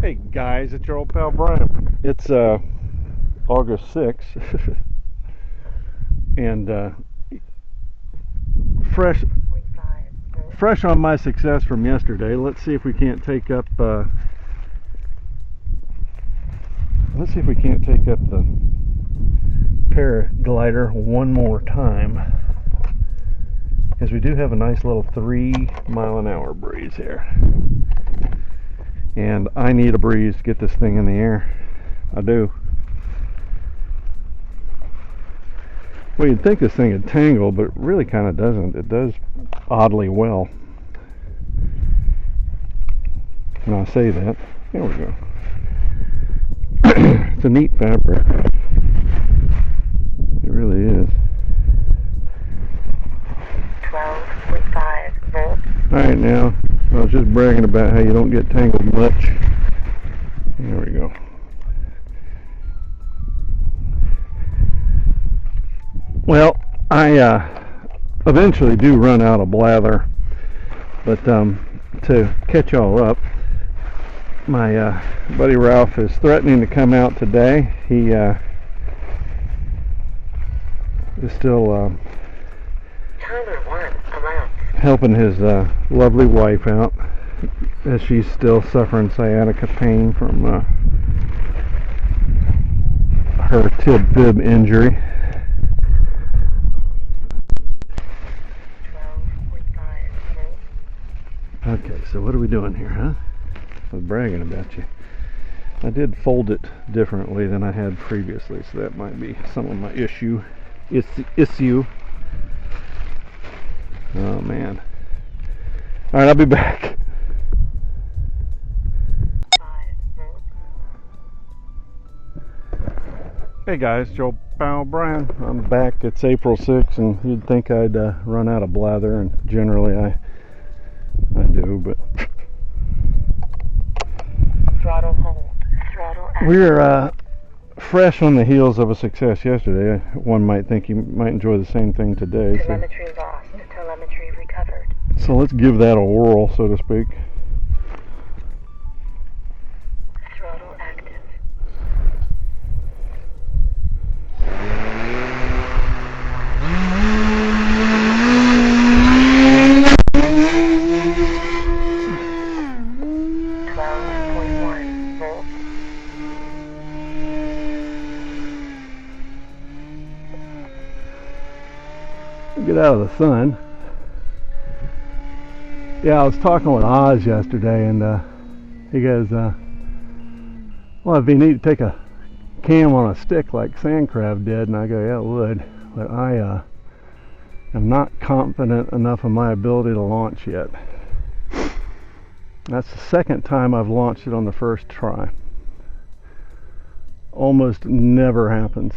Hey guys, it's your old pal Brian. It's August 6th and fresh on my success from yesterday. Let's see if we can't take up the paraglider one more time, because we do have a nice little 3-mile-an-hour breeze here. And I need a breeze to get this thing in the air. I do. Well, you'd think this thing would tangle, but it really kind of doesn't. It does oddly well. And I say that. There we go. It's a neat fabric. It really is. 12.5 volts. Alright, now, I was just bragging about how you don't get tangled much. There we go. Well, I eventually do run out of blather, but to catch y'all up, my buddy Ralph is threatening to come out today. He is still helping his lovely wife out, as she's still suffering sciatica pain from her tib-fib injury. 12.5 volts. Okay, so what are we doing here, huh? I was bragging about you. I did fold it differently than I had previously, so that might be some of my issue. Oh man. Alright, I'll be back. 5 volts. Hey guys, Joe Pal Brian. I'm back. It's April 6th, and you'd think I'd run out of blather, and generally I do, but Throttle hold. Throttle active. we're fresh on the heels of a success yesterday. One might think you might enjoy the same thing today. Telemetry lost. Telemetry recovered. So let's give that a whirl, so to speak. Throttle active. Get out of the sun. Yeah, I was talking with Oz yesterday, and he goes, well, it'd be neat to take a cam on a stick like Sandcrab did, and I go, yeah, it would, but I am not confident enough in my ability to launch yet. That's the second time I've launched it on the first try. Almost never happens.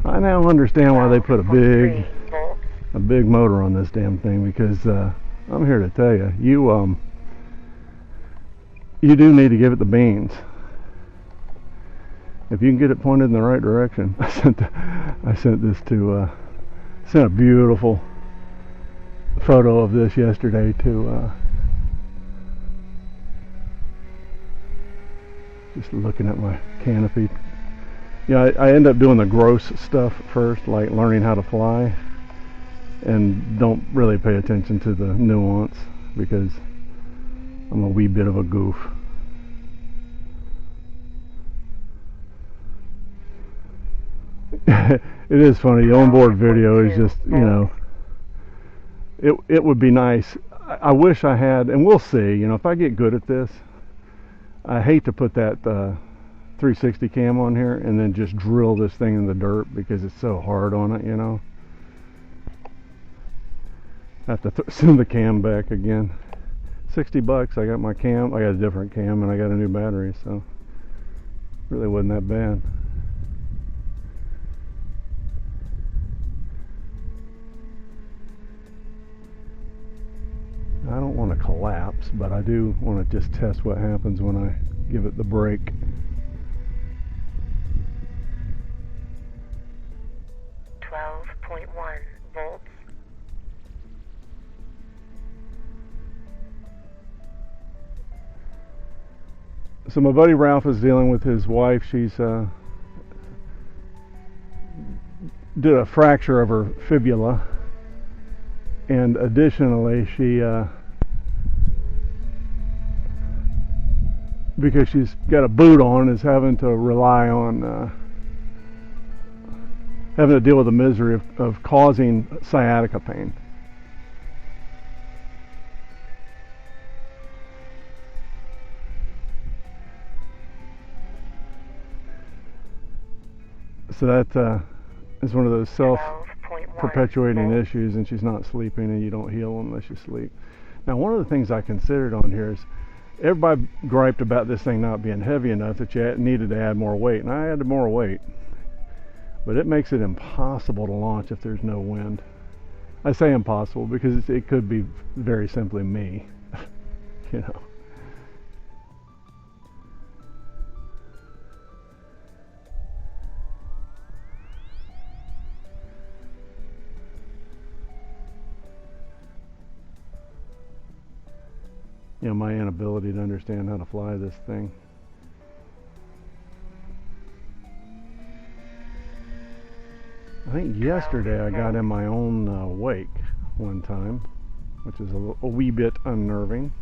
I now understand why they put a big motor on this damn thing, because I'm here to tell you, you do need to give it the beans. If you can get it pointed in the right direction. I sent a beautiful photo of this yesterday to just looking at my canopy. Yeah, I end up doing the gross stuff first, like learning how to fly, and don't really pay attention to the nuance, because I'm a wee bit of a goof. It is funny, the onboard video is just, you know, it would be nice. I wish I had, and we'll see, you know, if I get good at this. I hate to put that 360 cam on here and then just drill this thing in the dirt, because it's so hard on it, you know. I have to send the cam back again. $60. I got my cam, I got a different cam, and I got a new battery, so really wasn't that bad. I don't want to collapse, but I do want to just test what happens when I give it the brake. volts. So my buddy Ralph is dealing with his wife. She's did a fracture of her fibula, and additionally she because she's got a boot on, is having to rely on having to deal with the misery of causing sciatica pain. So that is one of those self-perpetuating issues, and she's not sleeping, and you don't heal unless you sleep. Now, one of the things I considered on here is everybody griped about this thing not being heavy enough that you needed to add more weight, and I added more weight. But it makes it impossible to launch if there's no wind. I say impossible because it could be very simply me, you know. You know, my inability to understand how to fly this thing. I think yesterday I got in my own wake one time, which is a wee bit unnerving.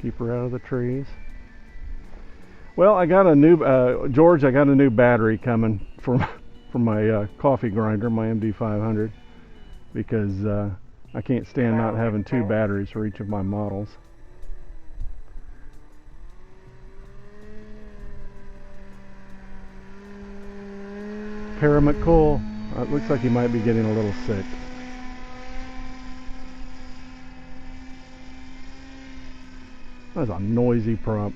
Keep her out of the trees. Well, I got a new George. I got a new battery coming for my coffee grinder, my MD500, because I can't stand not having two batteries for each of my models. Pyramid cool. It looks like he might be getting a little sick. That's a noisy prop.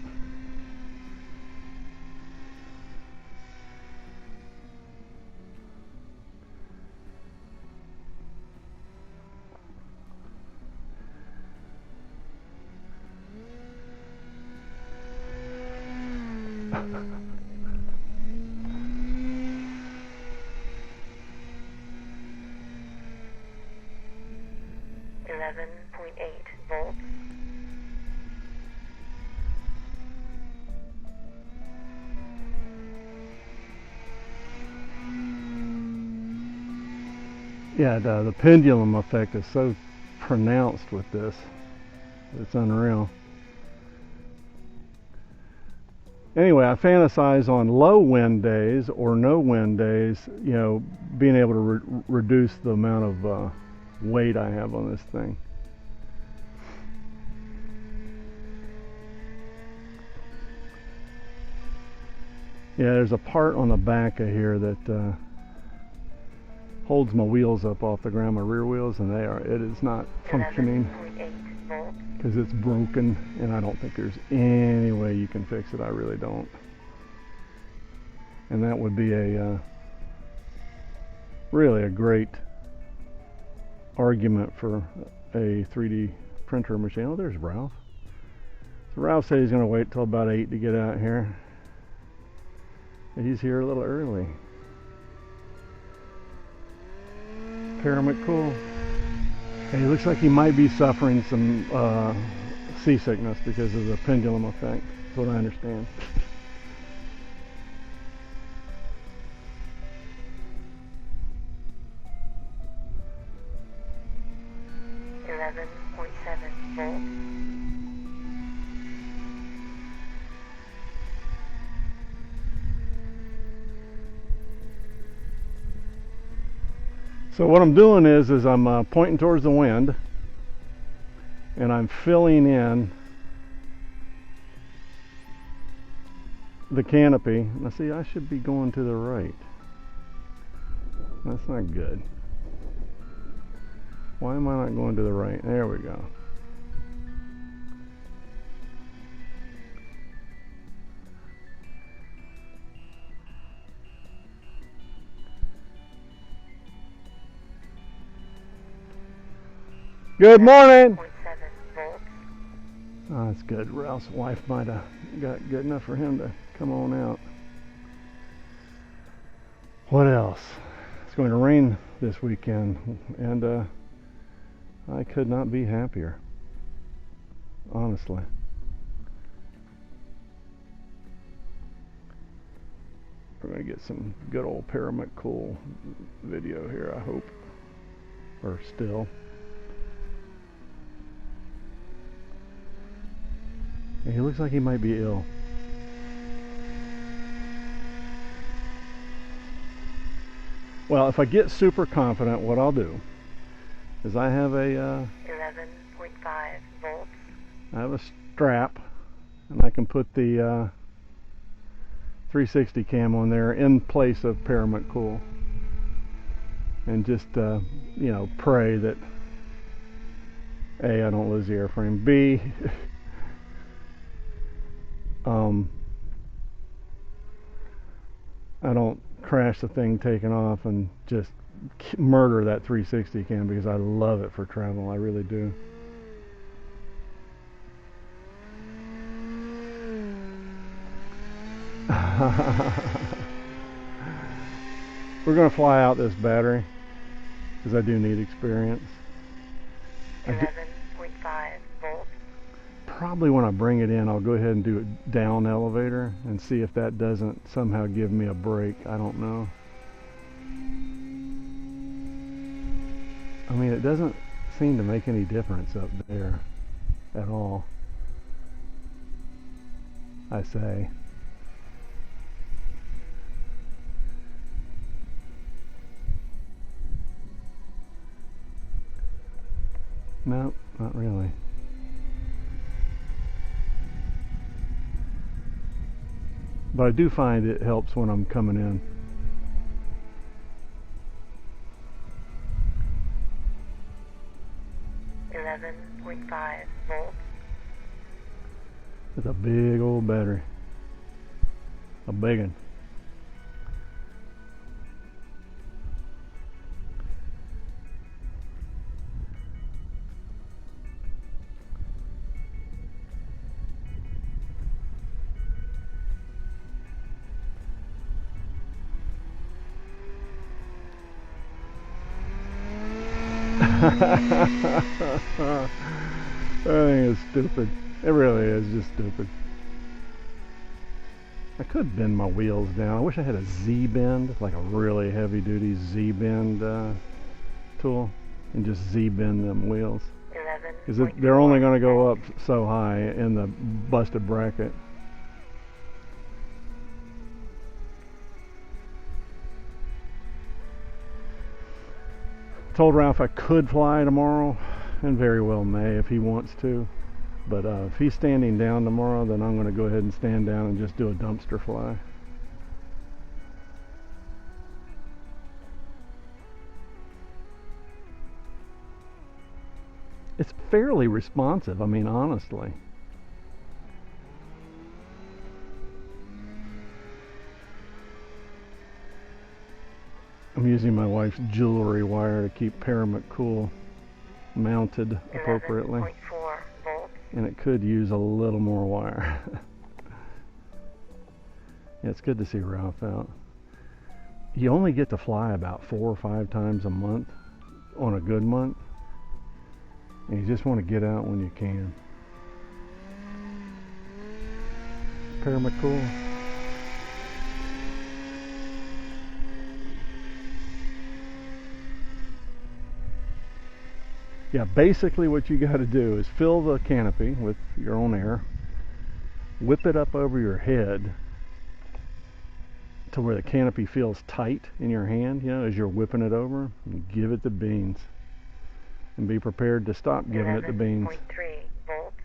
volts. Yeah, the pendulum effect is so pronounced with this. It's unreal. Anyway, I fantasize on low wind days or no wind days, you know, being able to reduce the amount of weight I have on this thing. Yeah, there's a part on the back of here that holds my wheels up off the ground, my rear wheels, and it is not functioning because it's broken, and I don't think there's any way you can fix it. I really don't. And that would be really a great argument for a 3D printer machine. Oh, there's Ralph. So Ralph said he's going to wait till about 8 to get out here. He's here a little early. Pyramid cool. Hey, he looks like he might be suffering some seasickness because of the pendulum effect. That's what I understand. volts. So what I'm doing is I'm pointing towards the wind, and I'm filling in the canopy. Now see, I should be going to the right. That's not good. Why am I not going to the right? There we go. Good morning. 7 volts. Oh, that's good. Ralph's wife might have got good enough for him to come on out. What else? It's going to rain this weekend, and I could not be happier. Honestly. We're going to get some good old Paramount Cool video here, I hope. Or still. He looks like he might be ill. Well, if I get super confident, what I'll do is I have a 11.5 volts. I have a strap, and I can put the 360 cam on there in place of Paramount Cool, and just pray that A, I don't lose the airframe, B, I don't crash the thing taking off and just murder that 360 cam, because I love it for travel. I really do. We're going to fly out this battery because I do need experience. 11.5 volts. Probably when I bring it in, I'll go ahead and do it down elevator and see if that doesn't somehow give me a break. I don't know. I mean, it doesn't seem to make any difference up there at all, I say. No, not really. But I do find it helps when I'm coming in. .5 volts. It's a big old battery. A big one. That thing is stupid. It really is just stupid. I could bend my wheels down. I wish I had a Z-bend, like a really heavy-duty Z-bend tool, and just Z-bend them wheels. Because they're only going to go up so high in the busted bracket. Told Ralph I could fly tomorrow, and very well may if he wants to. But if he's standing down tomorrow, then I'm going to go ahead and stand down and just do a dumpster fly. It's fairly responsive, I mean, honestly. I'm using my wife's jewelry wire to keep Paramount Cool mounted appropriately. 11.4 volts. And it could use a little more wire. Yeah, it's good to see Ralph out. You only get to fly about 4 or 5 times a month on a good month. And you just want to get out when you can. Paramount Cool. Yeah, basically what you got to do is fill the canopy with your own air, whip it up over your head to where the canopy feels tight in your hand, as you're whipping it over, and give it the beans. And be prepared to stop giving it the beans. 11.3 volts.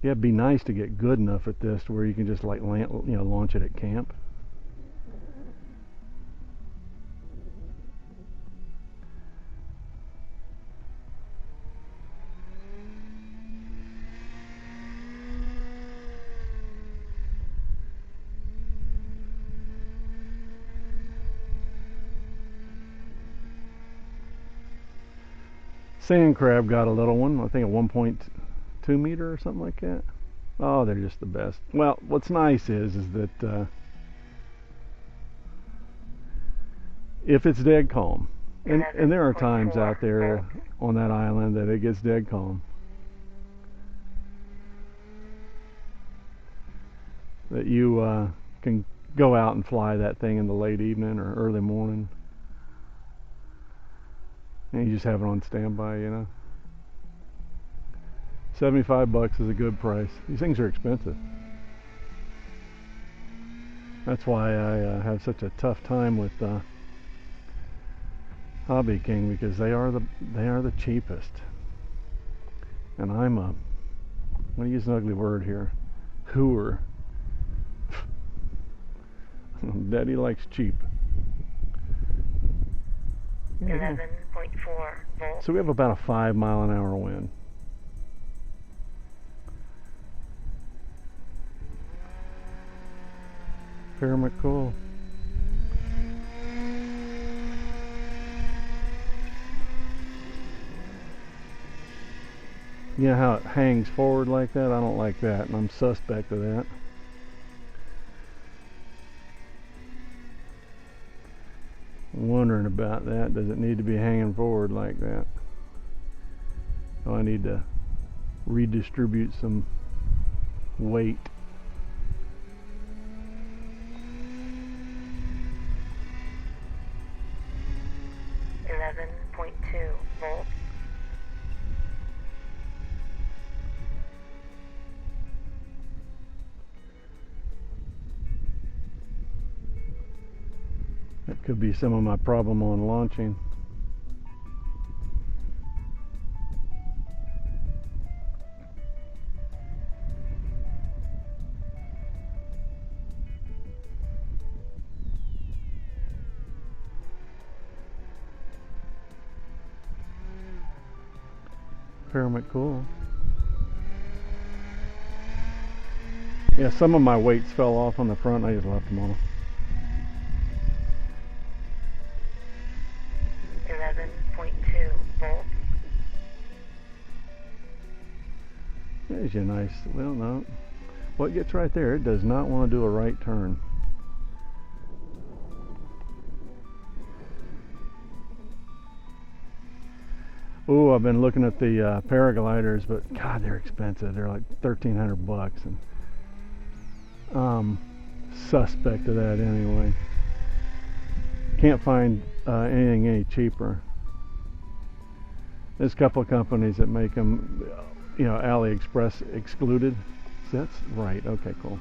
Yeah, it'd be nice to get good enough at this to where you can just like launch it at camp. Sand crab got a little one, I think a 1.2 meter or something like that. Oh, they're just the best. Well, what's nice is that if it's dead calm, and there are times out there on that island that it gets dead calm, that you can go out and fly that thing in the late evening or early morning, and you just have it on standby, you know. $75 is a good price. These things are expensive. That's why I have such a tough time with Hobby King, because they are the cheapest. And I'm going to use an ugly word here, hooer. Daddy likes cheap. 11.4 volts. So we have about a 5 mile an hour wind. Pyramid cool. You know how it hangs forward like that? I don't like that, and I'm suspect of that. I'm wondering about that. Does it need to be hanging forward like that? Oh, I need to redistribute some weight. Volts. That could be some of my problem on launching. Pyramid cool. Yeah, some of my weights fell off on the front. I just left them on. 11.2 volts. There's your nice, well, no. What gets right there, it does not want to do a right turn. Oh, I've been looking at the paragliders, but God, they're expensive. They're like $1,300, and suspect of that anyway. Can't find anything any cheaper. There's a couple of companies that make them, you know, AliExpress excluded. So that's right. Okay, cool.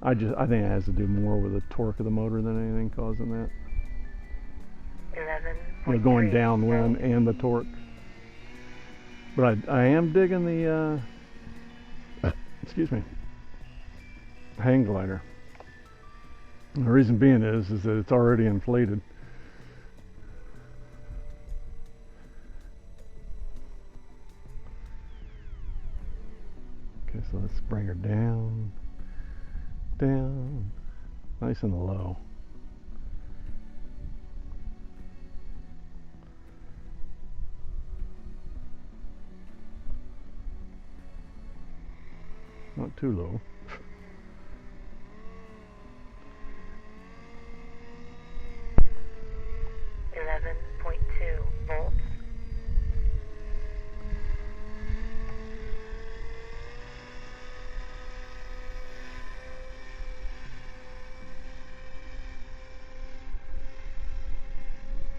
I think it has to do more with the torque of the motor than anything causing that. 11. You know, going downwind and the torque. But I am digging the excuse me, hang glider. And the reason being is that it's already inflated. Okay, so let's bring her down, nice and low. Not too low. Volts.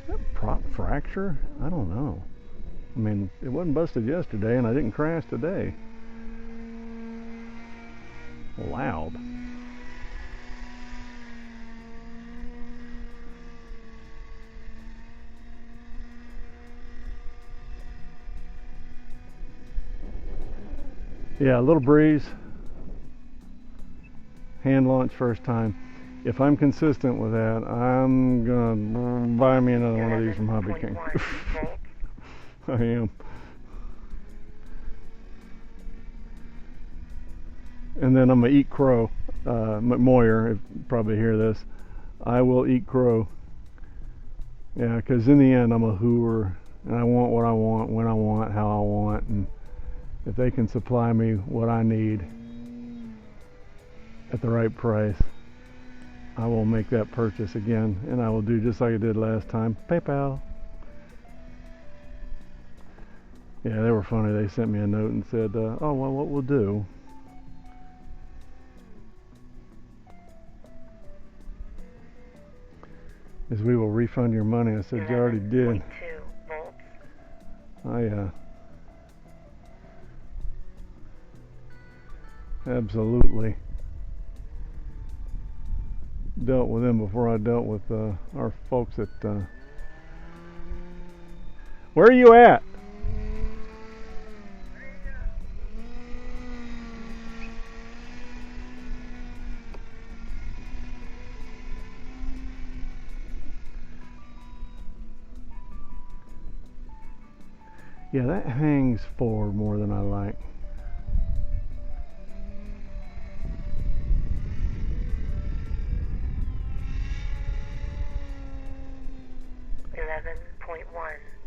That prop fracture? I don't know. I mean, it wasn't busted yesterday, and I didn't crash today. Loud. Yeah, a little breeze. Hand launch first time. If I'm consistent with that, I'm gonna buy me another one of these from Hobby King. I am. And then I'm gonna eat crow. McMoyer, probably hear this. I will eat crow. Yeah, because in the end, I'm a hooer. and I want what I want, when I want, how I want, and if they can supply me what I need at the right price, I will make that purchase again, and I will do just like I did last time. PayPal. Yeah, they were funny. They sent me a note and said, oh, well, what we'll do is we will refund your money. I said, you already did. 11.2 volts. I absolutely dealt with them before I dealt with our folks at where are you at? Yeah, that hangs forward more than I like.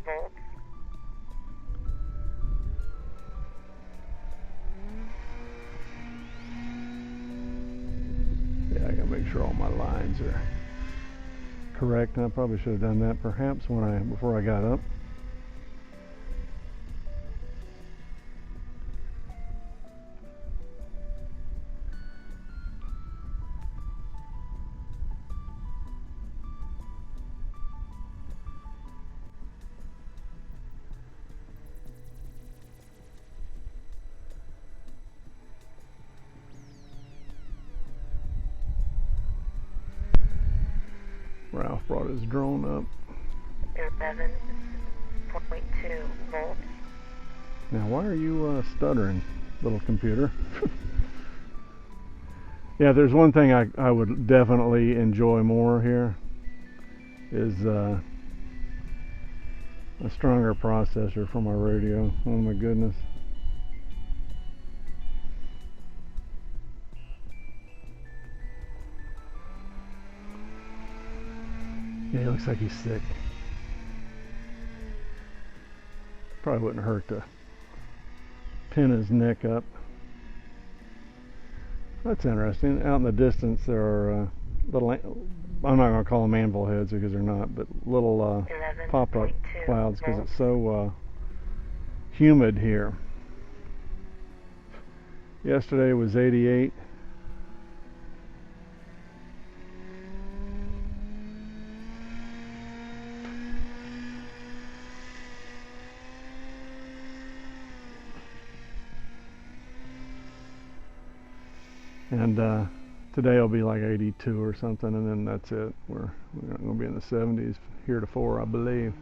Volts. Yeah, I gotta make sure all my lines are correct, and I probably should have done that perhaps before I got up. Ralph brought his drone up. 11.2 volts. Now, why are you stuttering, little computer? Yeah, there's one thing I would definitely enjoy more here is a stronger processor for my radio. Oh my goodness. Yeah, he looks like he's sick. Probably wouldn't hurt to pin his neck up. That's interesting. Out in the distance there are little, I'm not going to call them anvil heads because they're not, but little pop-up clouds because it's so humid here. Yesterday was 88. And today will be like 82 or something, and then that's it. We're not going to be in the 70s heretofore, I believe.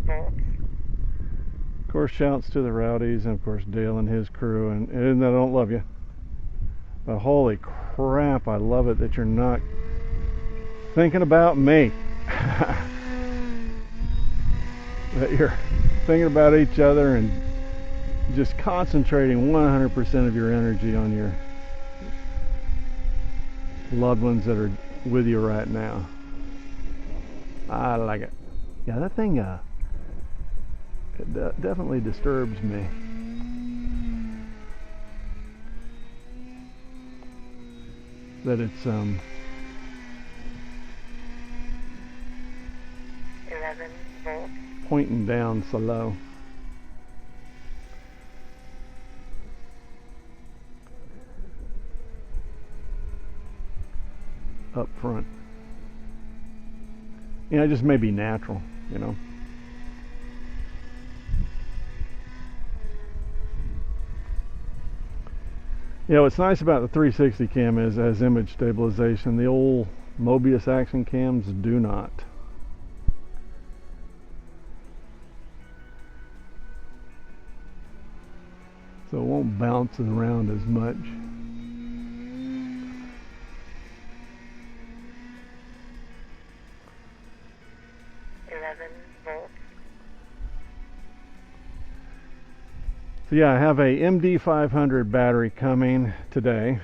Volts. Of course, shouts to the rowdies, and of course Dale and his crew, and I don't love you. But holy crap, I love it that you're not thinking about me. That you're thinking about each other and just concentrating 100% of your energy on your loved ones that are with you right now. I like it. Yeah, that thing it definitely disturbs me. That it's 11 volts. Pointing down so low. Up front. It just may be natural, you know. What's nice about the 360 cam is it has image stabilization. The old Mobius action cams do not. So it won't bounce around as much. Volts. So yeah, I have a MD500 battery coming today.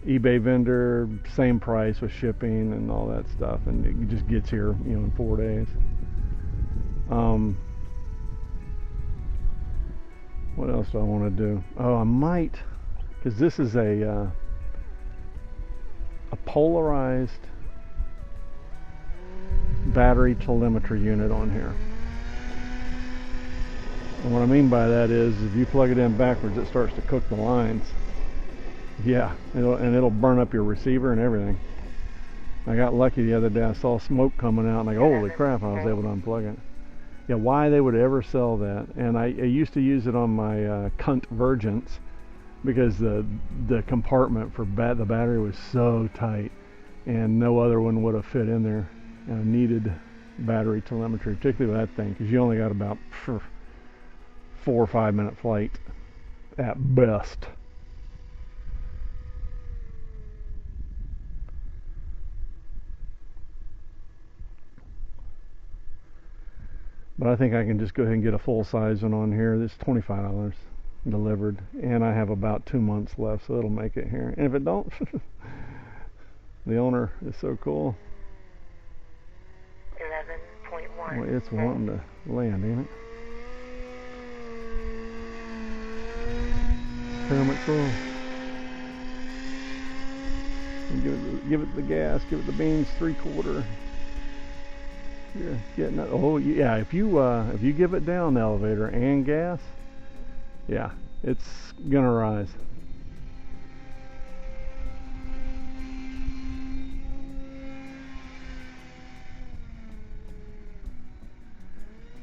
eBay vendor, same price with shipping and all that stuff, and it just gets here, in 4 days. What else do I want to do? Oh, I might, because this is a polarized battery telemetry unit on here. And what I mean by that is, if you plug it in backwards, it starts to cook the lines. Yeah, it'll burn up your receiver and everything. I got lucky the other day. I saw smoke coming out, and holy crap, I was able to unplug it. Yeah, why they would ever sell that? And I used to use it on my Cunt Virgins, because the compartment for the battery was so tight, and no other one would have fit in there. And I needed battery telemetry, particularly with that thing, because you only got about 4 or 5 minute flight at best. But I think I can just go ahead and get a full size one on here. This is $25 delivered, and I have about 2 months left, so it'll make it here. And if it don't, the owner is so cool. 11.1. Well, it's wanting to land, ain't it? Damn it, cool. Give it the gas. Give it the beans 3/4. You're getting it. Oh yeah, if you give it down the elevator and gas, yeah, it's gonna rise.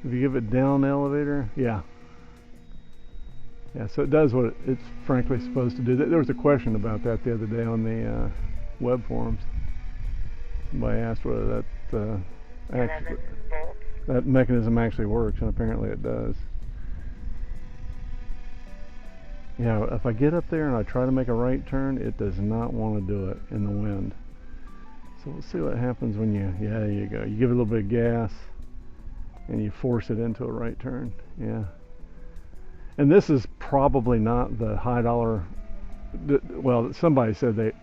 If you give it down the elevator, yeah. Yeah, so it does what it's frankly supposed to do. There was a question about that the other day on the web forums. Somebody asked whether that mechanism actually works, and apparently it does. Yeah, if I get up there and I try to make a right turn, it does not want to do it in the wind. So we'll see what happens when yeah, there you go. You give it a little bit of gas, and you force it into a right turn. Yeah. And this is probably not the high dollar. Well, somebody said there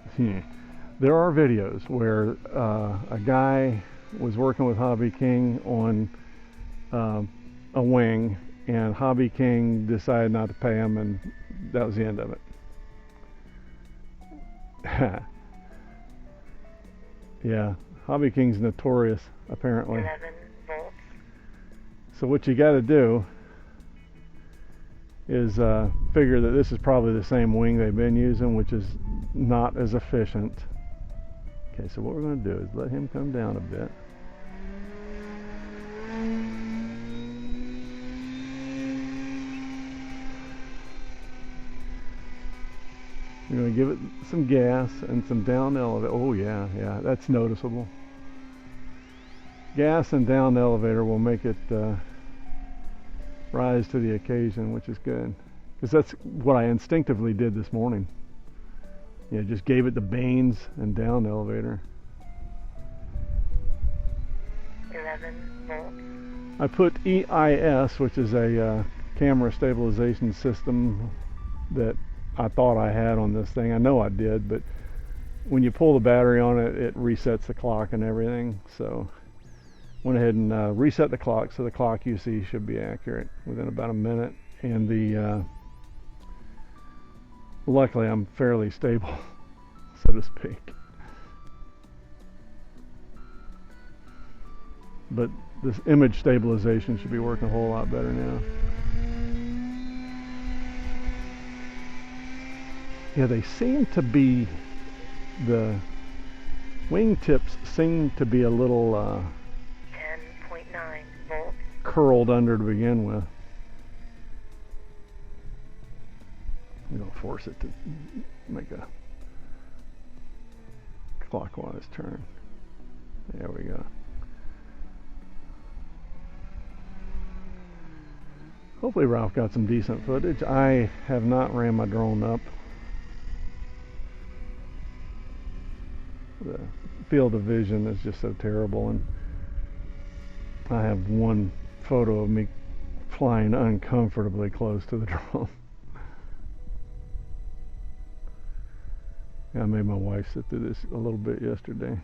are videos where a guy was working with Hobby King on a wing, and Hobby King decided not to pay him, and that was the end of it. Yeah, Hobby King's notorious, apparently. 11 volts. So what you got to do is figure that this is probably the same wing they've been using, which is not as efficient. Okay, so what we're going to do is let him come down a bit. We're going to give it some gas and some down elevator. Oh yeah, that's noticeable. Gas and down elevator will make it rise to the occasion, which is good, because that's what I instinctively did this morning. Just gave it the Baines and down elevator. 11 volts. I put EIS, which is a camera stabilization system that I thought I had on this thing. I know I did, but when you pull the battery on it, it resets the clock and everything. So went ahead and reset the clock, so the clock you see should be accurate within about a minute. And the luckily I'm fairly stable, so to speak. But this image stabilization should be working a whole lot better now. Yeah, they seem to be, the wingtips seem to be a little 10.9 volts. curled under to begin with. I'm going to force it to make a clockwise turn. There we go. Hopefully Ralph got some decent footage. I have not ran my drone up. The field of vision is just so terrible, and I have one photo of me flying uncomfortably close to the drum. I made my wife sit through this a little bit yesterday.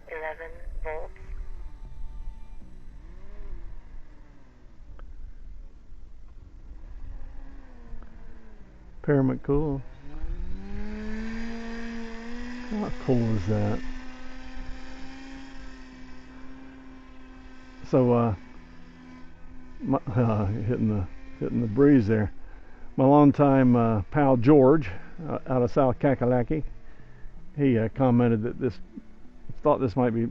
11 volts. Pyramid cool. How cool is that? So, hitting the breeze there. My longtime pal George, out of South Kakalaki, he commented that thought this might be,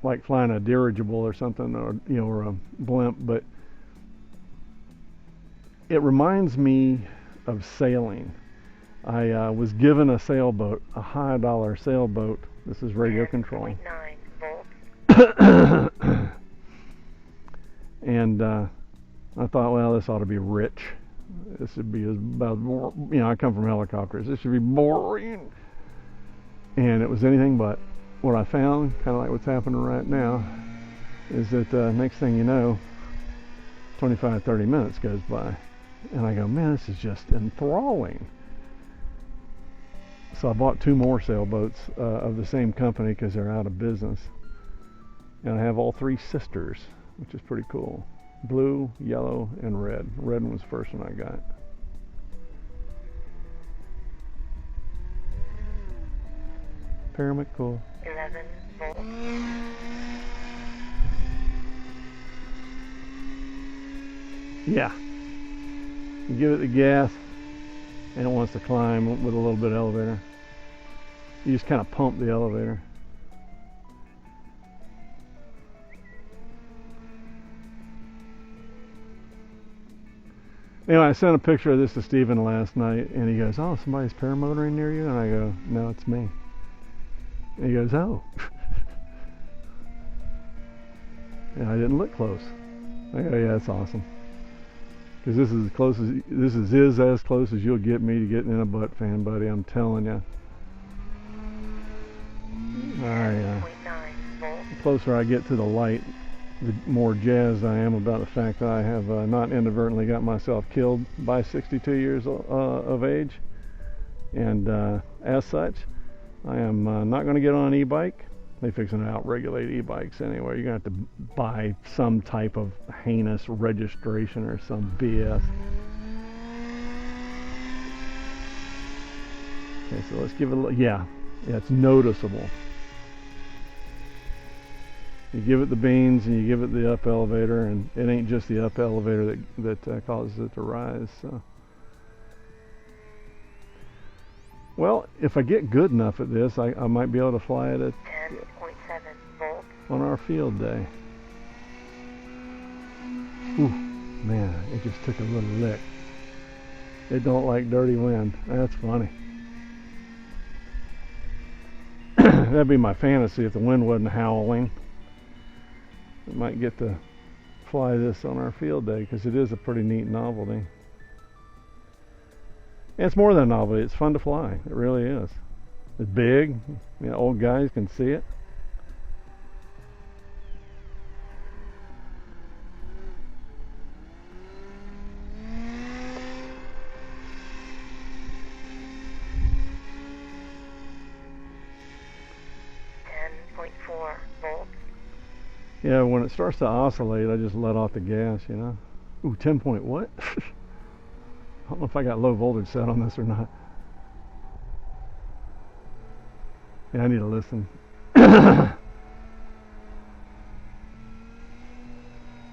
like flying a dirigible or something, or a blimp, but it reminds me of sailing. I was given a sailboat, a high dollar sailboat. This is radio control. 10.9 volts. And I thought, well, this ought to be rich. This should be about more, I come from helicopters. This should be boring. And it was anything but. What I found, kind of like what's happening right now, is that next thing you know, 25, 30 minutes goes by. And I go, man, this is just enthralling. So I bought 2 more sailboats of the same company because they're out of business. And I have all 3 sisters, which is pretty cool. Blue, yellow, and red. Red one was the first one I got. Pyramid cool. 11 volts. Yeah. You give it the gas, and it wants to climb with a little bit of elevator. You just kind of pump the elevator. Anyway, I sent a picture of this to Stephen last night, and he goes, "Oh, somebody's paramotoring near you?" And I go, "No, it's me." And he goes, "Oh." And I didn't look close. I go, "Yeah, that's awesome." Because this is as close as you'll get me to getting in a butt fan, buddy. I'm telling you. The closer I get to the light, the more jazzed I am about the fact that I have not inadvertently got myself killed by 62 years of age. And as such, I am not going to get on an e-bike. They're fixing to out-regulate e-bikes anyway. You're going to have to buy some type of heinous registration or some BS. Okay, so let's give it a look. Yeah, it's noticeable. You give it the beans and you give it the up elevator, and it ain't just the up elevator that causes it to rise. So. Well, if I get good enough at this, I might be able to fly it at 10.7 volts. On our field day. Ooh, man, it just took a little lick. It don't like dirty wind. That's funny. That'd be my fantasy if the wind wasn't howling. I might get to fly this on our field day because it is a pretty neat novelty. And it's more than a novelty. It's fun to fly. It really is. It's big. Old guys can see it. Yeah, when it starts to oscillate, I just let off the gas, Ooh, 10 point what? I don't know if I got low voltage set on this or not. Yeah, I need to listen.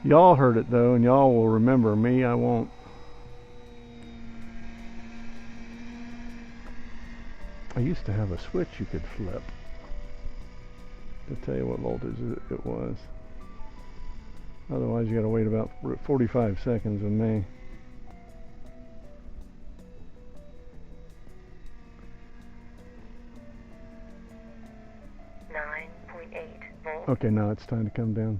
Y'all heard it though, and y'all will remember. Me, I won't. I used to have a switch you could flip to tell you what voltage it was. Otherwise, you got to wait about 45 seconds with me. Okay, now it's time to come down.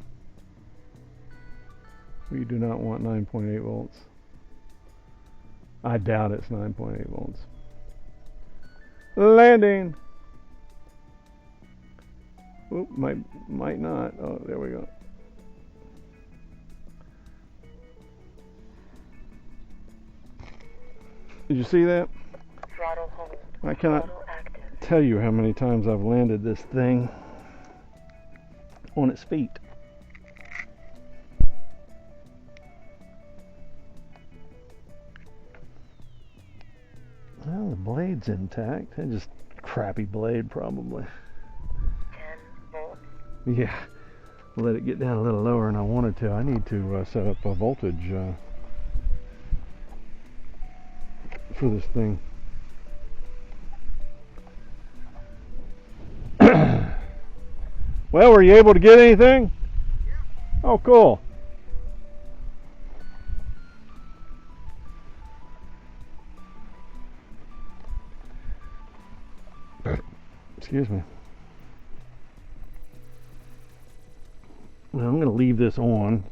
We do not want 9.8 volts. I doubt it's 9.8 volts. Landing! Oop, might not. Oh, there we go. Did you see that? Throttle hold. I cannot Throttle active. tell you how many times I've landed this thing on its feet. Well, the blade's intact. It's just a crappy blade, probably. 10 volts. Yeah, let it get down a little lower, and I wanted to. I need to set up a voltage for this thing. Well, were you able to get anything? Yeah. Oh, cool. Excuse me. Well, I'm going to leave this on.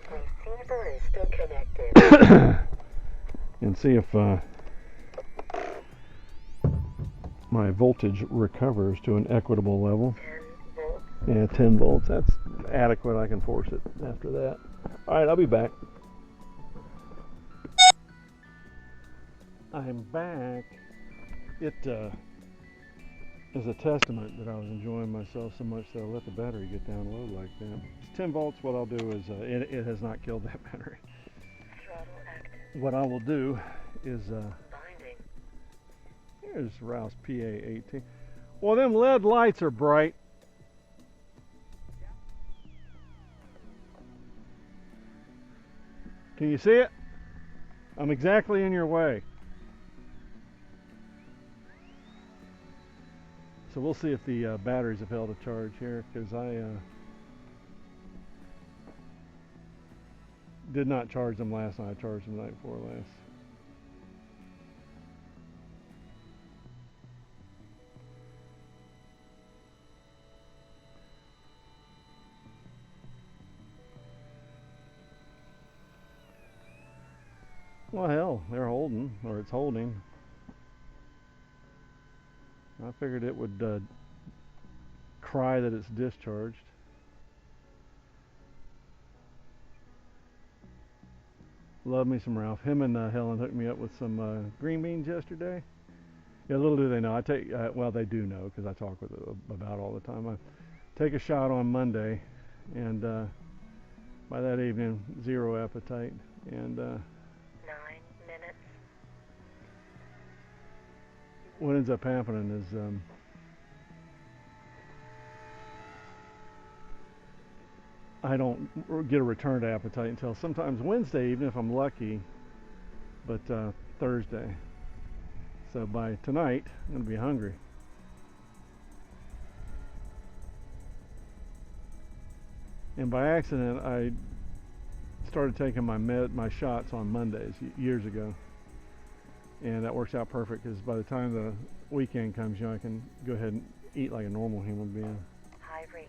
Receiver is still connected. And see if my voltage recovers to an equitable level. 10 volts. Yeah, 10 volts. That's adequate. I can force it after that. All right, I'll be back. I'm back. It is a testament that I was enjoying myself so much that I let the battery get down low like that. It's 10 volts. What I'll do is, it has not killed that battery. Throttle active. What I will do is, Binding. here's Rouse PA18. Well, them LED lights are bright. Can you see it? I'm exactly in your way. So we'll see if the batteries have held a charge here, because I did not charge them last night. I charged them the night before last. Well, hell, they're holding, or it's holding. I figured it would cry that it's discharged. Love me some Ralph. Him and Helen hooked me up with some green beans yesterday. Yeah, little do they know. I take well, they do know because I talk with them about it all the time. I take a shot on Monday, and by that evening, zero appetite. And 9 minutes. what ends up happening is I don't get a returned appetite until sometimes Wednesday, even if I'm lucky, but Thursday. So by tonight, I'm going to be hungry. And by accident, I started taking my shots on Mondays years ago. And that works out perfect because by the time the weekend comes, I can go ahead and eat like a normal human being. High rate.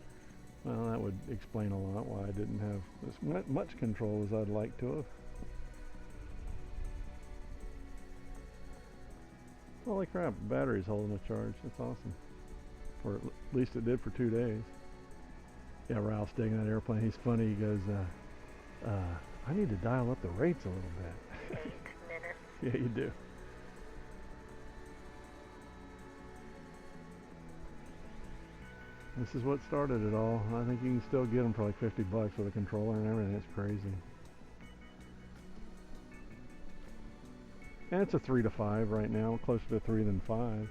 Well, that would explain a lot why I didn't have as much control as I'd like to have. Holy crap, the battery's holding a charge. That's awesome. Or at least it did for 2 days. Yeah, Ralph's digging that airplane. He's funny. He goes, I need to dial up the rates a little bit. 8 minutes. Yeah, you do. This is what started it all. I think you can still get them for like $50 with a controller and everything. It's crazy. And it's a 3 to 5 right now, closer to 3 than 5.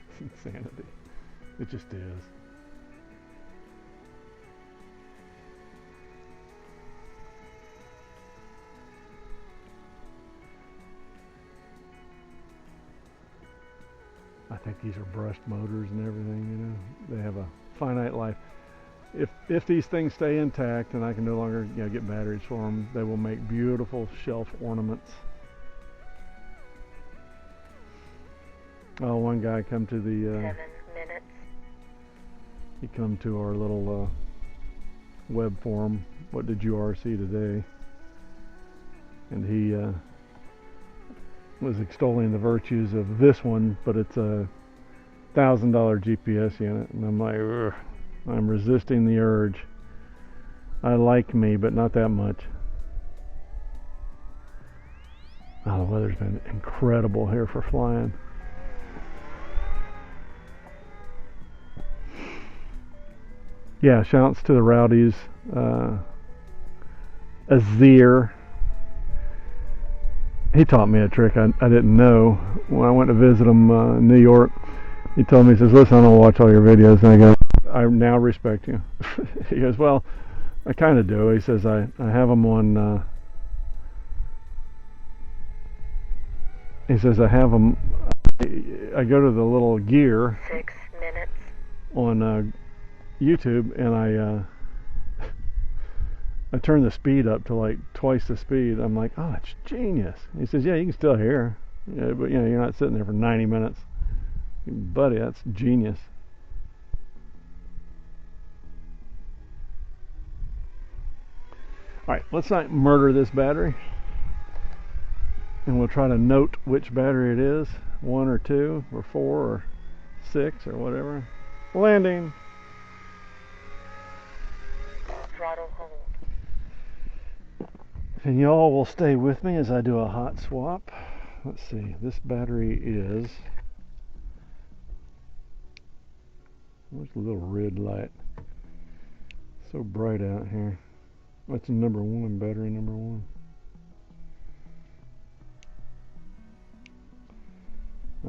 It's insanity. It just is. I think these are brushed motors and everything, They have a finite life. If these things stay intact and I can no longer get batteries for them, they will make beautiful shelf ornaments. Oh, one guy come to the 7 minutes. he come to our little web forum. What did you RC today? And he was extolling the virtues of this one, but it's a $1,000 GPS unit, and I'm like, ugh, I'm resisting the urge. I like me, but not that much. Oh, the weather's been incredible here for flying. Yeah, shouts to the Rowdies. Azir. He taught me a trick I didn't know when I went to visit him in New York. He told me, he says, listen, I don't watch all your videos. And I go, I now respect you. He goes, well, I kind of do. He says, I have them on, he says, I have them, I go to the little gear 6 minutes. on YouTube, and I turn the speed up to like twice the speed. I'm like, oh, it's genius. He says, yeah, you can still hear, yeah, but you know, you're not sitting there for 90 minutes. Buddy, that's genius. All right, let's not murder this battery, and we'll try to note which battery it is, 1 or 2 or 4 or 6 or whatever. Landing. Throttle hold. And y'all will stay with me as I do a hot swap. Let's see, this battery is, where's the little red light? So bright out here. That's number 1, battery number 1.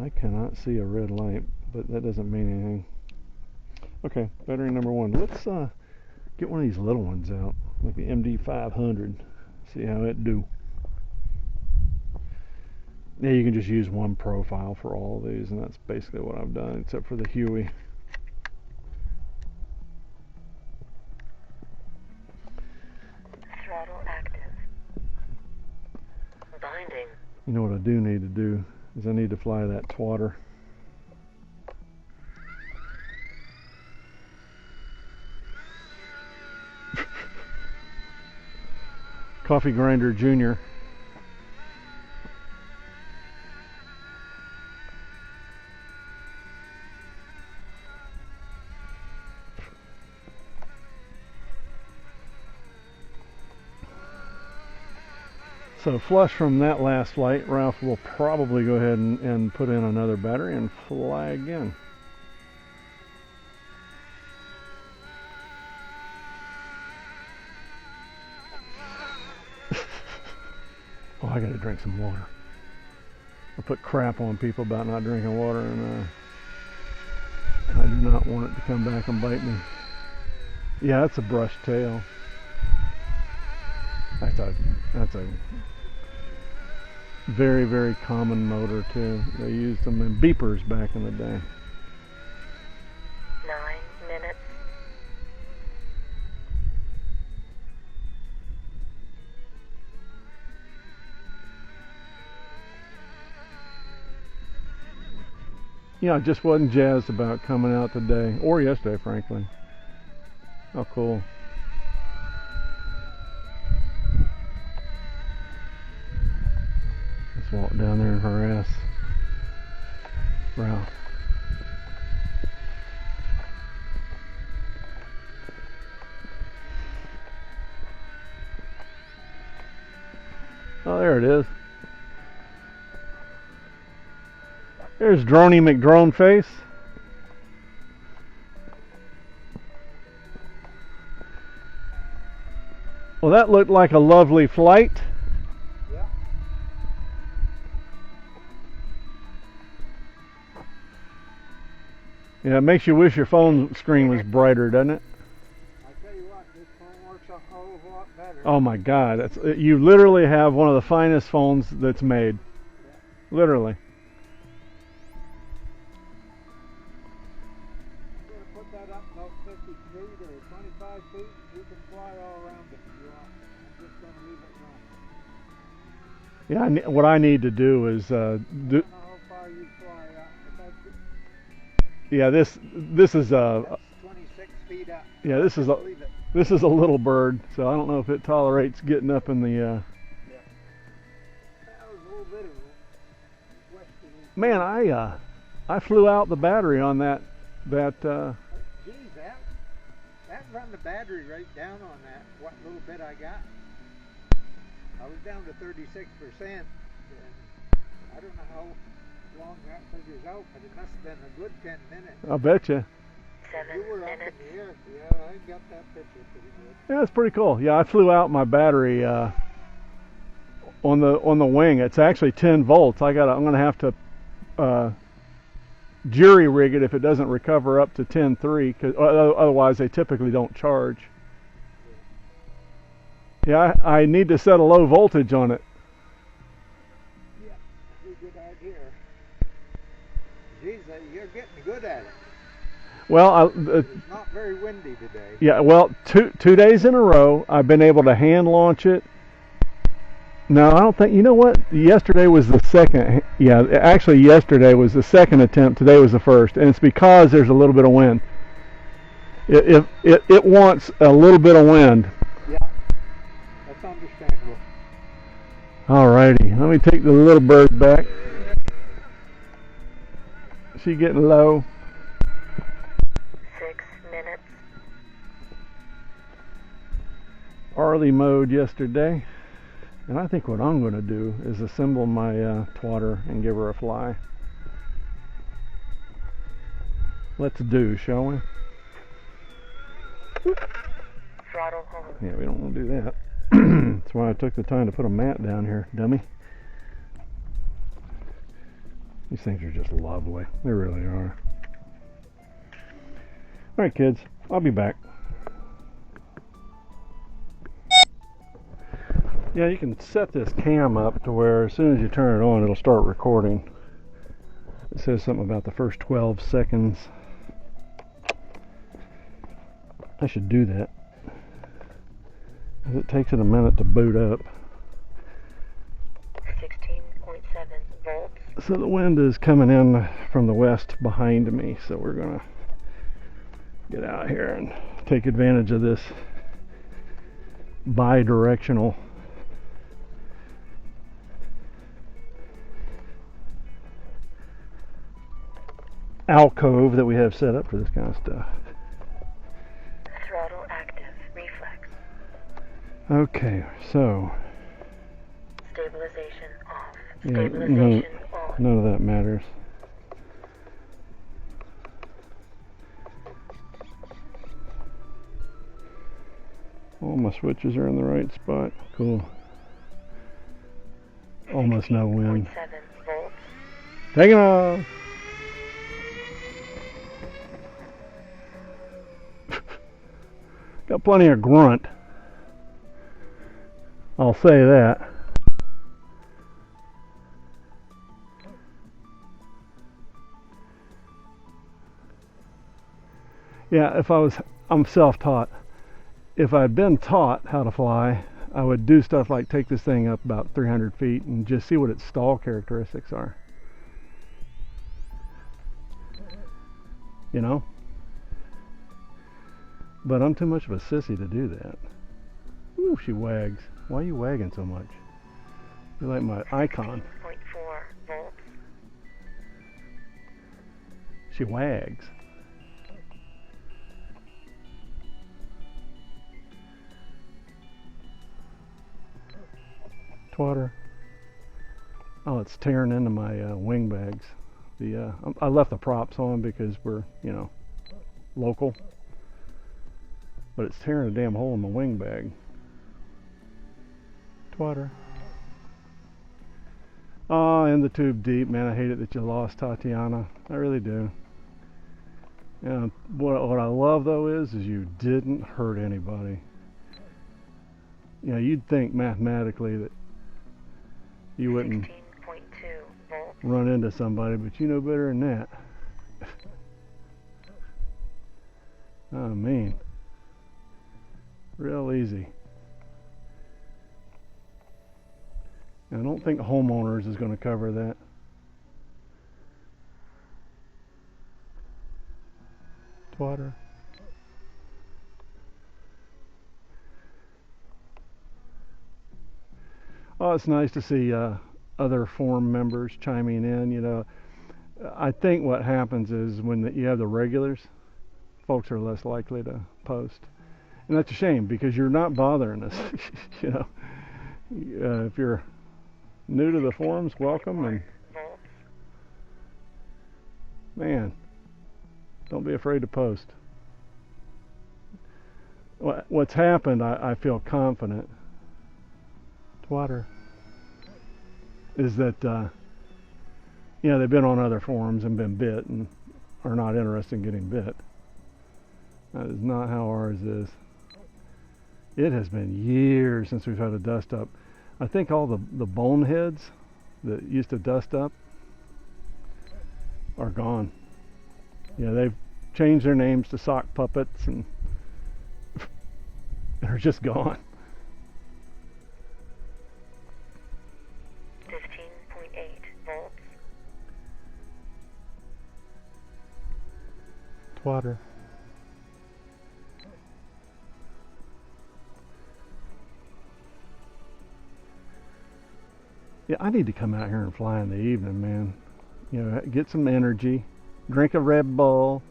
I cannot see a red light, but that doesn't mean anything. Okay, battery number 1. Let's get one of these little ones out, like the MD500. See how it do. Yeah, you can just use one profile for all of these, and that's basically what I've done, except for the Huey. Throttle active. Binding. You know what I do need to do is I need to fly that twatter. Coffee Grinder Junior. So flush from that last flight, Ralph will probably go ahead and put in another battery and fly again. Oh, I gotta drink some water. I put crap on people about not drinking water, and I do not want it to come back and bite me. Yeah, that's a brushed tail. That's a very, very common motor too. They used them in beepers back in the day. 9 minutes. Yeah, I just wasn't jazzed about coming out today, or yesterday, frankly. Oh, cool. Let's walk down there and harass Ralph. Oh, there it is. There's Droney McDrone face. Well, that looked like a lovely flight. Yeah. Yeah, it makes you wish your phone screen was brighter, doesn't it? I tell you what, this phone works a whole lot better. Oh my God, you literally have one of the finest phones that's made. Yeah. Literally. I'm going to put that up about 50 feet or 25 feet. You can fly all around it if you want. I'm just going to leave it now. Yeah, what I need to do is I don't know how far you fly up, but that's, yeah, this is that's 26 feet up. yeah, this is a Leave it. this is a little bird, so I don't know if it tolerates getting up in the Yeah. That was a little bit of a question. man. I flew out the battery on that. Geez, that run the battery right down on that. What little bit I got, I was down to 36%. And I don't know how long that figures out, but it must have been a good 10 minutes. I bet you. 7 You were up in minutes. the air. Yeah, I got that picture pretty good. Yeah, it's pretty cool. Yeah, I flew out my battery on the wing. It's actually 10 volts. I'm gonna have to jury rig it if it doesn't recover up to 10.3, because otherwise they typically don't charge. Yeah, I need to set a low voltage on it. Yeah, that's a good idea. Geez, you're getting good at it. Well, It's not very windy today. yeah, well, two days in a row I've been able to hand launch it. No, I don't think. You know what? Yesterday was the second. Yeah, actually, yesterday was the second attempt. Today was the first, and it's because there's a little bit of wind. It wants a little bit of wind. Yeah, that's understandable. Alrighty, let me take the little bird back. She getting low. 6 minutes. Early mode yesterday. And I think what I'm going to do is assemble my twatter and give her a fly. Let's do, shall we? Throttle home. Yeah, we don't want to do that. That's why I took the time to put a mat down here, dummy. These things are just lovely. They really are. Alright, kids. I'll be back. Yeah, you can set this cam up to where as soon as you turn it on, it'll start recording. It says something about the first 12 seconds. I should do that. It takes it a minute to boot up. 16.7 volts. So the wind is coming in from the west behind me, so we're gonna get out here and take advantage of this bi-directional alcove that we have set up for this kind of stuff. Throttle active. Reflex. Okay, so Stabilization off. yeah, Stabilization on. none of that matters. All my switches are in the right spot. Cool. Almost no wind. 16.7 volts. Taking off. Got plenty of grunt. I'll say that. Yeah, I'm self-taught. If I'd been taught how to fly, I would do stuff like take this thing up about 300 feet and just see what its stall characteristics are. You know? But I'm too much of a sissy to do that. Ooh, she wags. Why are you wagging so much? You're like my icon. 16.4 volts. She wags. Twatter. Oh, it's tearing into my wing bags. I left the props on because we're, local. But it's tearing a damn hole in my wing bag. Twatter. Oh, in the tube deep, man. I hate it that you lost Tatiana. I really do. And what I love though is you didn't hurt anybody. You'd think mathematically that you wouldn't 16.2 volts. run into somebody, but you know better than that. Oh, man. Real easy. And I don't think homeowners is going to cover that. Twatter. Oh, it's nice to see other forum members chiming in. I think what happens is when you have the regulars, folks are less likely to post. And that's a shame because you're not bothering us. You know, if you're new to the forums, welcome, and volts, man, don't be afraid to post. What's happened, I feel confident, Twatter, is that you know, they've been on other forums and been bit and are not interested in getting bit. That is not how ours is. It has been years since we've had a dust up. I think all the boneheads that used to dust up are gone. Yeah, they've changed their names to sock puppets and are just gone. 15.8 volts, Twatter. Yeah, I need to come out here and fly in the evening, man. You know, get some energy, drink a Red Bull,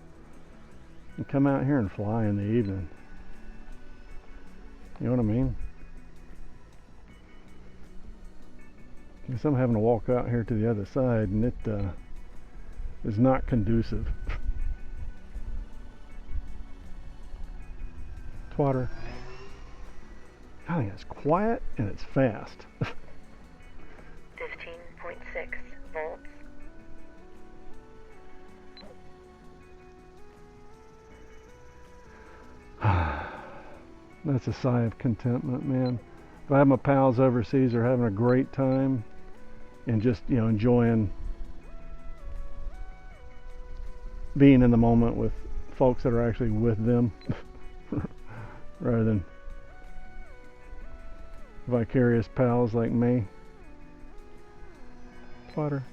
and come out here and fly in the evening. You know what I mean? Because I'm having to walk out here to the other side, and it is not conducive. Twatter. I think it's quiet and it's fast. 15.6 volts, That's a sigh of contentment, man. If I have my pals overseas, they're having a great time and just, you know, enjoying being in the moment with folks that are actually with them rather than vicarious pals like me. Twatter.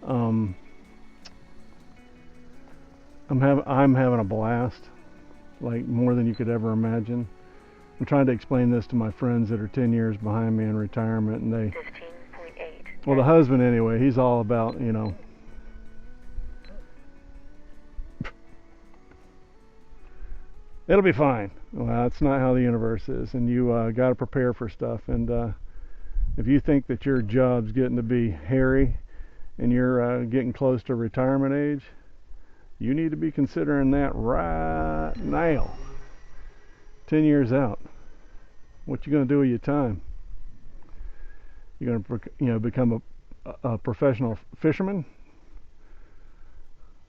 I'm having a blast, like more than you could ever imagine. I'm trying to explain this to my friends that are 10 years behind me in retirement, and they, 15.8, well, the husband anyway, he's all about, you know, it'll be fine. Well, that's not how the universe is, and you got to prepare for stuff. And if you think that your job's getting to be hairy and you're getting close to retirement age, you need to be considering that right now. 10 years out. What you going to do with your time? You're going to, you know, become a professional fisherman?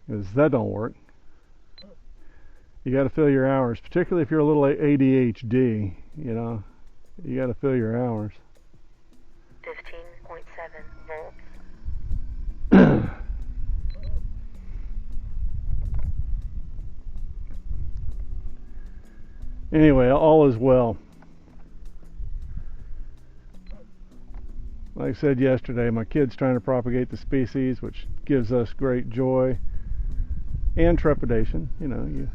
Because that don't work. You got to fill your hours, particularly if you're a little ADHD, you know. You got to fill your hours. 15.7 volts, Anyway, all is well. Like I said yesterday, my kid's trying to propagate the species, which gives us great joy and trepidation. You know, you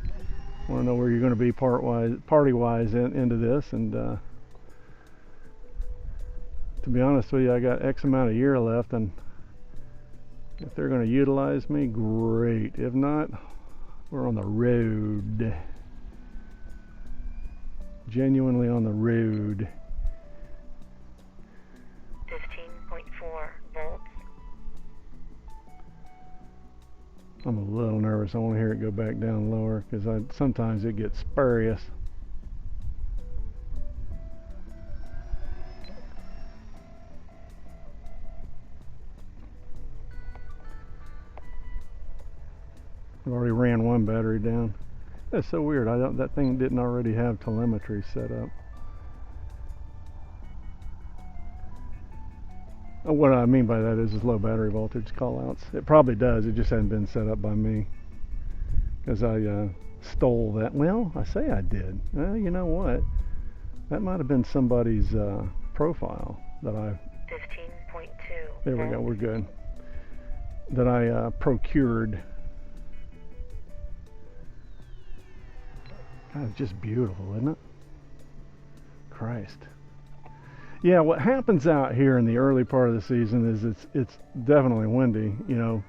want to know where you're going to be party-wise into this, and to be honest with you, I got X amount of year left, and if they're going to utilize me, great. If not, we're on the road. Genuinely on the road. 15.4 volts, I'm a little nervous. I want to hear it go back down lower because sometimes it gets spurious. I've already ran one battery down. That's so weird. That thing didn't already have telemetry set up. What I mean by that is low battery voltage callouts. It probably does. It just hasn't been set up by me because I stole that. Well, I say I did. Well, you know what? That might have been somebody's profile that I. 15.2 There we volts, go. We're good. That I procured. God, it's just beautiful, isn't it? Christ. Yeah, what happens out here in the early part of the season is it's definitely windy. You know,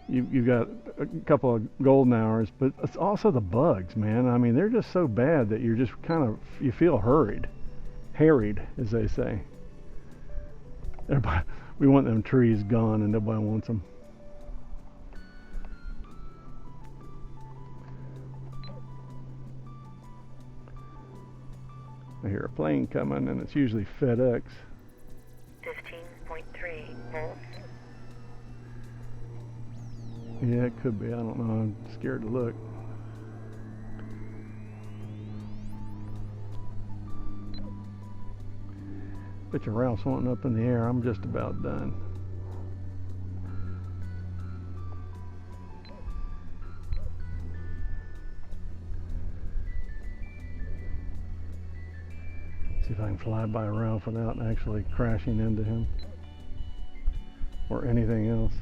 you've got a couple of golden hours, but it's also the bugs, man. I mean, they're just so bad that you're just kind of, you feel harried, as they say. Everybody, we want them trees gone, and nobody wants them. I hear a plane coming, and it's usually FedEx. 15.3 volts. Yeah, it could be. I don't know. I'm scared to look. Bet your Ralph's wanting up in the air. I'm just about done. See if I can fly by Ralph without actually crashing into him or anything else.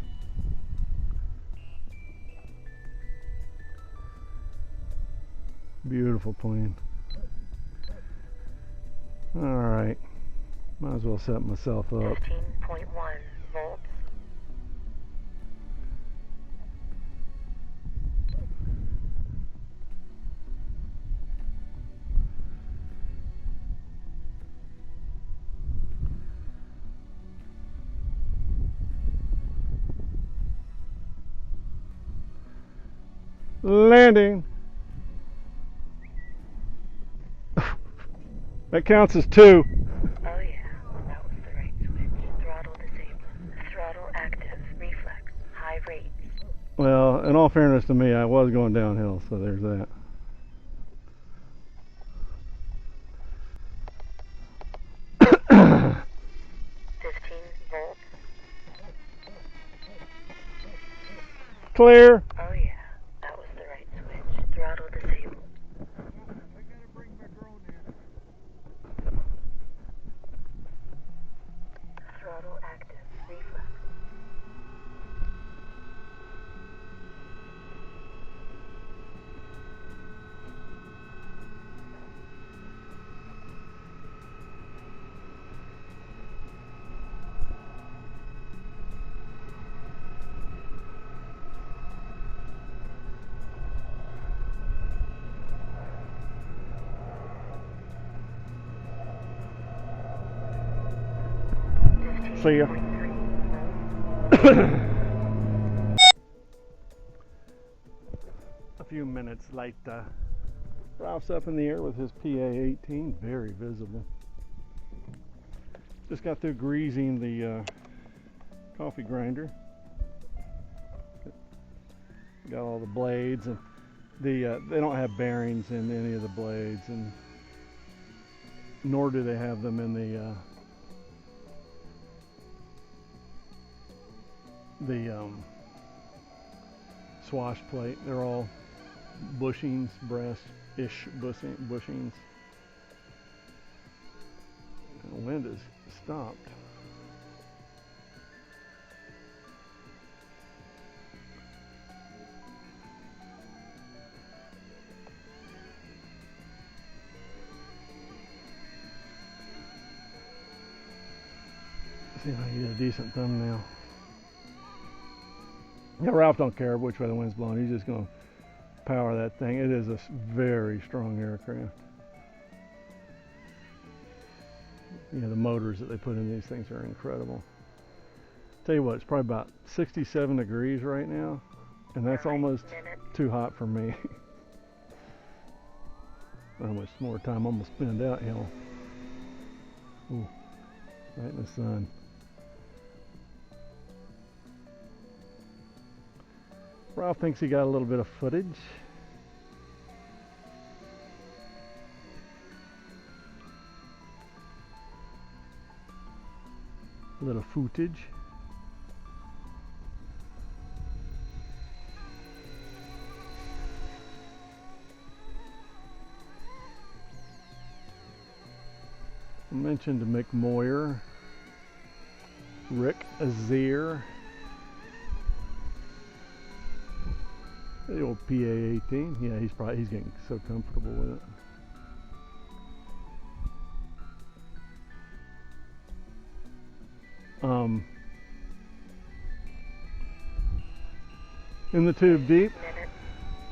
Beautiful plane. Alright. Might as well set myself up. 15.1 volts. Landing. That counts as 2. Oh yeah, that was the right switch. Throttle disabled. Throttle active. Reflex. High rates. Well, in all fairness to me, I was going downhill, so there's that. Volts. Clear. Oh yeah, that was the right switch. Throttle disabled. I gotta bring my drone in. Throttle active. Reflex. See ya. A few minutes later, Ralph's up in the air with his PA-18, very visible. Just got through greasing the coffee grinder. Got all the blades, and they don't have bearings in any of the blades, and nor do they have them in the swash plate. They're all bushings, brass-ish bushings. And the wind has stopped. See if I can get a decent thumbnail. Yeah, Ralph don't care which way the wind's blowing. He's just going to power that thing. It is a very strong aircraft. You know, the motors that they put in these things are incredible. Tell you what, it's probably about 67 degrees right now, and that's almost too hot for me. How much more time I'm gonna spend out here. Ooh, right in the sun. Ralph thinks he got a little bit of footage. A little footage. I mentioned Mick Moyer, Rick Azier. The old PA-18, yeah, he's getting so comfortable with it. In the tube deep, minutes.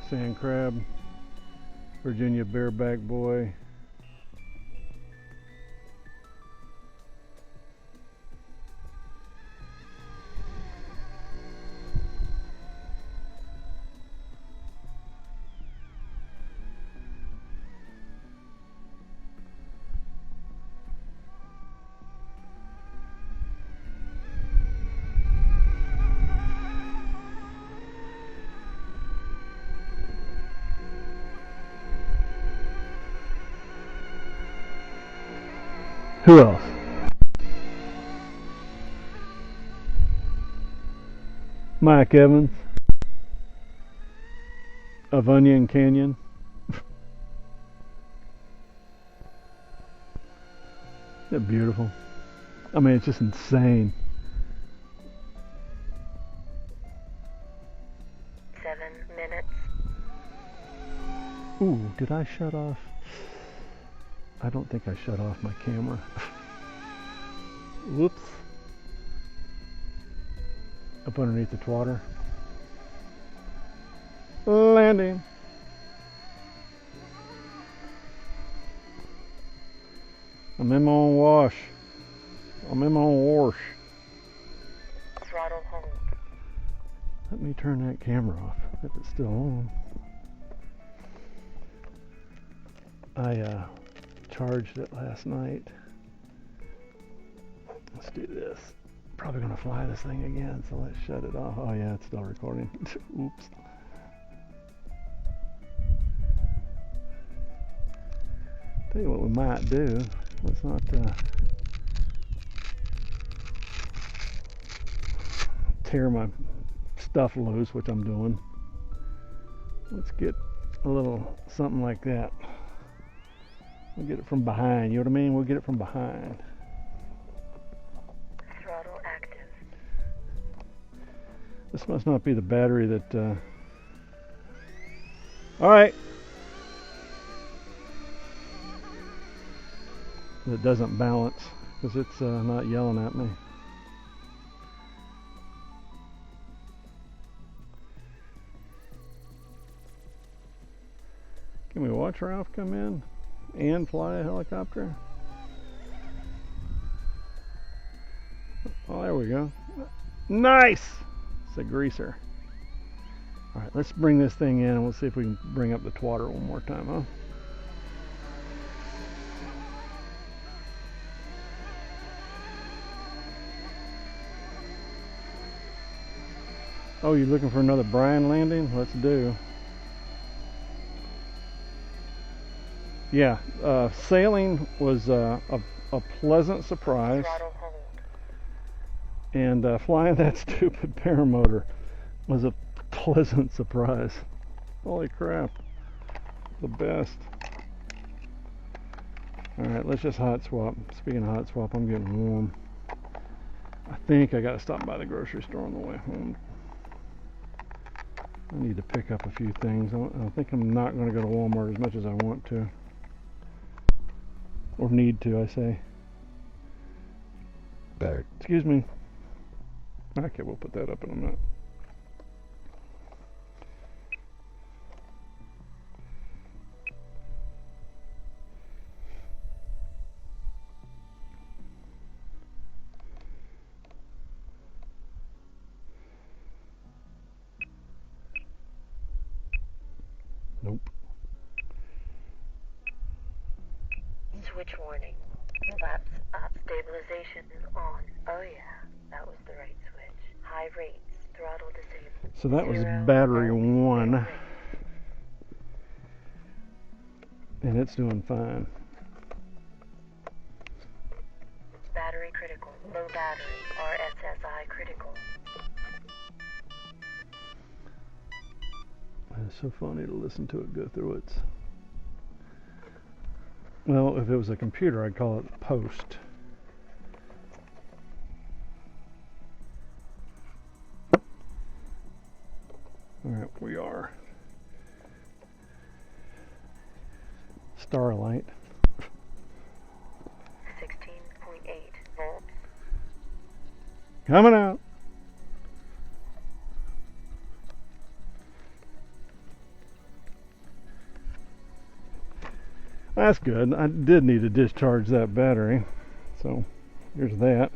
sand crab, Virginia bareback boy. Who else? Mike Evans of Onion Canyon. Isn't it beautiful? I mean, it's just insane. 7 minutes. Ooh, did I shut off? I don't think I shut off my camera. Whoops. Up underneath the twatter. Landing. I'm in my own wash. I'm in my own wash. Throttle hold. Let me turn that camera off if it's still on. I charged it last night. Let's do this. Probably gonna fly this thing again, so let's shut it off. Oh yeah, it's still recording. Oops. Tell you what we might do. Let's not tear my stuff loose, which I'm doing. Let's get a little something like that. We'll get it from behind, you know what I mean? We'll get it from behind. Throttle active. This must not be the battery that... Alright. That doesn't balance, because it's not yelling at me. Can we watch Ralph come in and fly a helicopter? Oh, there we go. Nice! It's a greaser. Alright, let's bring this thing in and we'll see if we can bring up the twatter one more time, huh? Oh, you looking for another Brian landing? Let's do. Yeah, sailing was a pleasant surprise. Throttle hold. And flying that stupid paramotor was a pleasant surprise. Holy crap. The best. Alright, let's just hot swap. Speaking of hot swap, I'm getting warm. I think I gotta stop by the grocery store on the way home. I need to pick up a few things. I think I'm not going to go to Walmart as much as I want to. Or need to, I say. Excuse me. Okay, we'll put that up in a minute. Nope. Switch warning. Flaps up. Stabilization is on. Oh yeah, that was the right switch. High rates. Throttle disabled. So that was 0 battery volt. 1. And it's doing fine. Battery critical. Low battery. RSSI critical. It's so funny to listen to it go through its... Well, if it was a computer, I'd call it post. Alright, we are. Starlight. 16.8 volts. Coming out. That's good. I did need to discharge that battery. So here's that.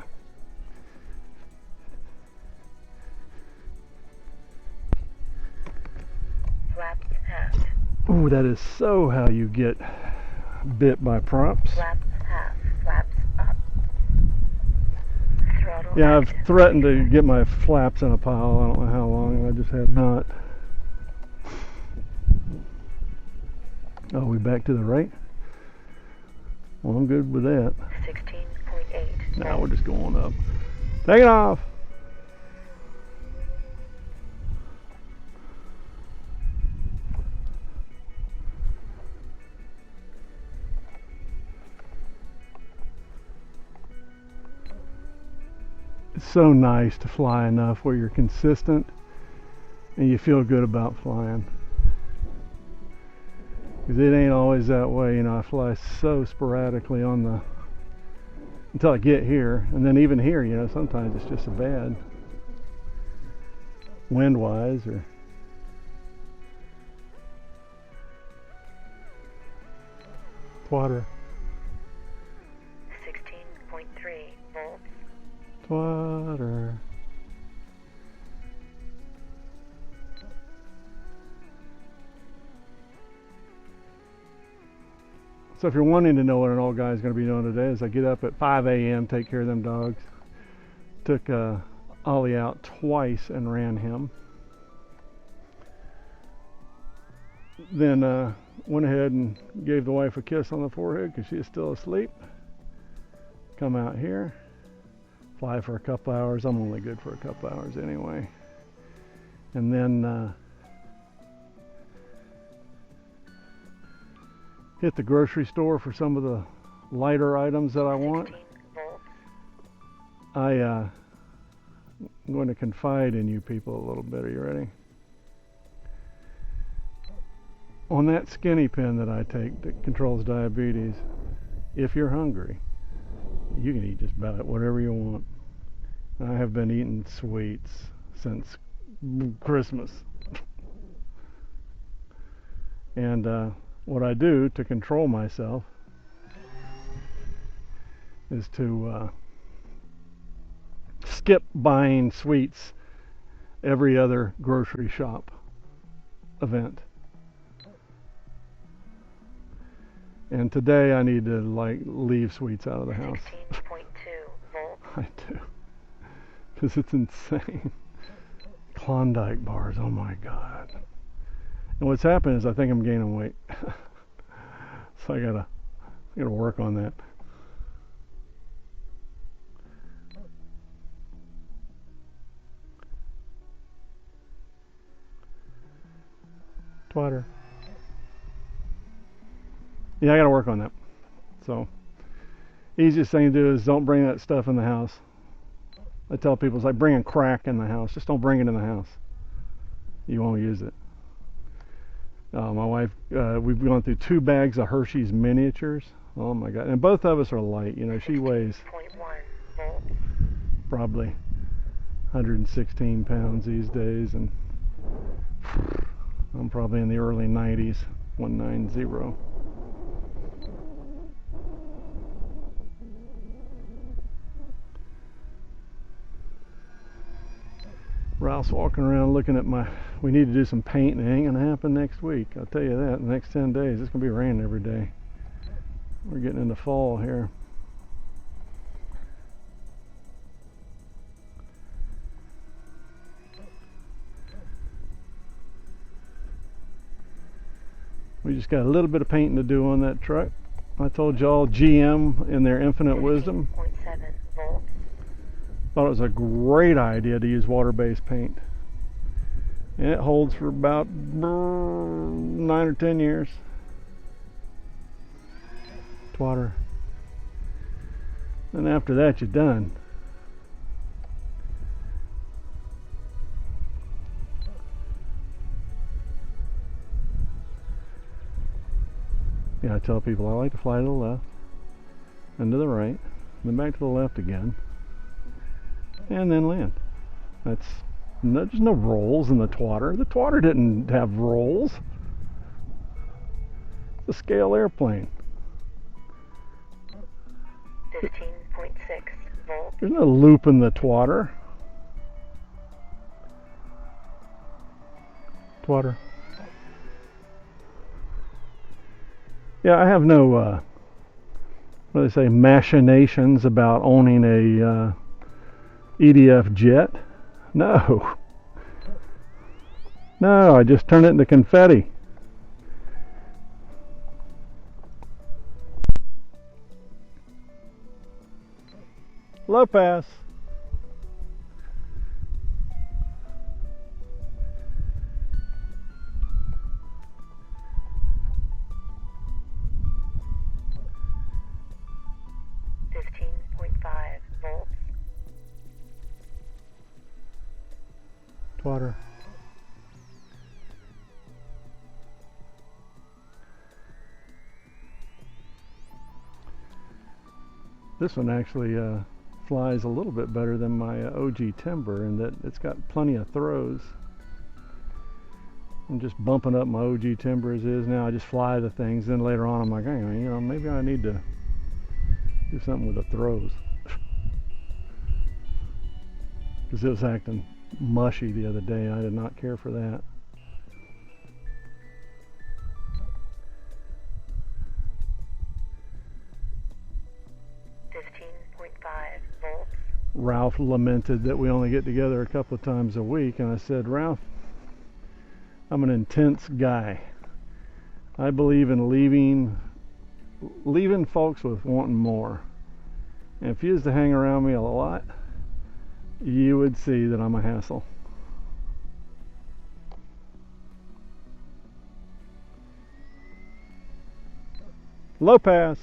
Flaps half. Oh, that is so how you get bit by props. Flaps half. Flaps up. Throttle Yeah, I've active. threatened to get my flaps in a pile. I don't know how long. I just have not. Oh, we back to the right? Well, I'm good with that. 16.8. Now we're just going up. Take it off. It's so nice to fly enough where you're consistent and you feel good about flying. Because it ain't always that way. You know, I fly so sporadically on the until I get here, and then even here, you know, sometimes it's just so bad wind-wise or water. 16.3 volts. Water. So if you're wanting to know what an old guy is going to be doing today, is I get up at 5 a.m., take care of them dogs. Took Ollie out twice and ran him. Then went ahead and gave the wife a kiss on the forehead because she is still asleep. Come out here, fly for a couple hours. I'm only good for a couple hours anyway. And then hit the grocery store for some of the lighter items that I want. 16 volts. I'm going to confide in you people a little bit. Are you ready? On that skinny pin that I take that controls diabetes, if you're hungry, you can eat just about whatever you want. I have been eating sweets since Christmas. And what I do to control myself is to skip buying sweets every other grocery shop event. And today I need to leave sweets out of the house. 16.2 volts. I do. Because it's insane. Klondike bars, oh my God. And what's happened is I think I'm gaining weight. So I gotta work on that. Twitter. Yeah, I gotta work on that. So, easiest thing to do is don't bring that stuff in the house. I tell people it's like bringing crack in the house. Just don't bring it in the house. You won't use it. My wife, we've gone through 2 bags of Hershey's miniatures. Oh my God. And both of us are light. You know, she weighs 16.1 volts. probably 116 pounds these days. And I'm probably in the early 90s, 190. Ralph's walking around looking at we need to do some paint, and it ain't gonna happen next week. I'll tell you that. In the next 10 days, it's gonna be raining every day. We're getting into fall here. We just got a little bit of painting to do on that truck. I told y'all GM in their infinite wisdom 16.7 volts. thought it was a great idea to use water-based paint. And it holds for about 9 or 10 years. Water. And after that, you're done. Yeah, I tell people I like to fly to the left and to the right, and then back to the left again. and then land. There's no rolls in the twatter. The twatter didn't have rolls. It's a scale airplane. 15.6 volts. There's no loop in the twatter. Twatter. Yeah, I have no, what do they say, machinations about owning a EDF jet. No. No, I just turn it into confetti. Low pass. Volts. Twatter. This one actually flies a little bit better than my OG Timber in that it's got plenty of throws. I'm just bumping up my OG Timber as is now. I just fly the things. Then later on, I'm like, hey, you know, maybe I need to do something with the throws. Because it was acting mushy the other day. I did not care for that. Volts. Ralph lamented that we only get together a couple of times a week, and I said, Ralph, I'm an intense guy. I believe in leaving folks with wanting more. And if you used to hang around me a lot, you would see that I'm a hassle. Low pass.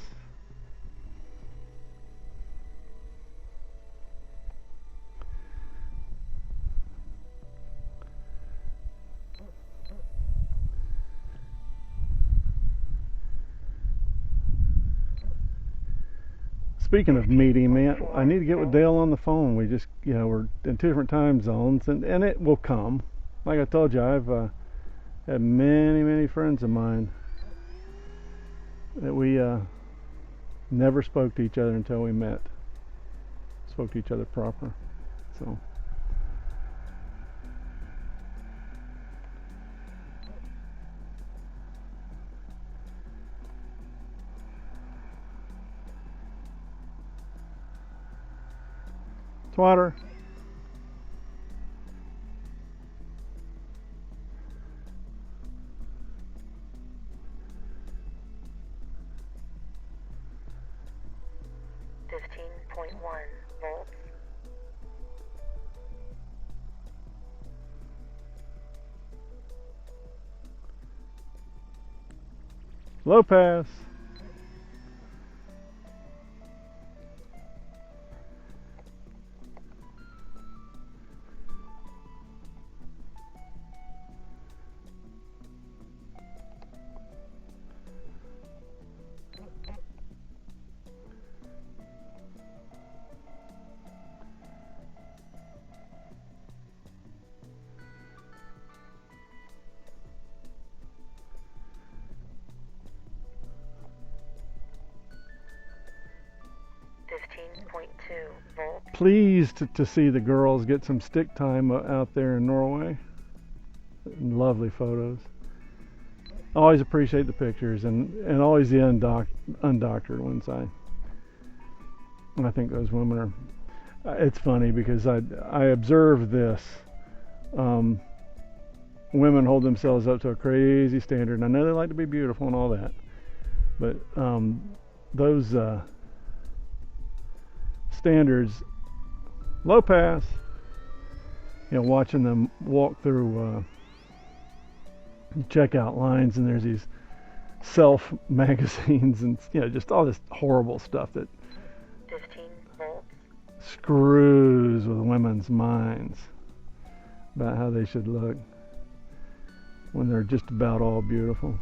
Speaking of meeting, man, I need to get with Dale on the phone. We just, you know, we're in two different time zones, and it will come. Like I told you, I've had many friends of mine that we never spoke to each other until we met. Spoke to each other proper. So. Water. Volts. Low pass. Volts. Pleased to see the girls get some stick time out there in Norway. Lovely photos. Always appreciate the pictures and always the undoctored ones. I think those women are. It's funny because I observe this. Women hold themselves up to a crazy standard, and I know they like to be beautiful and all that, but those standards, low pass, you know, watching them walk through checkout lines, and there's these self magazines and, you know, just all this horrible stuff that 15 volts. Screws with women's minds about how they should look when they're just about all beautiful.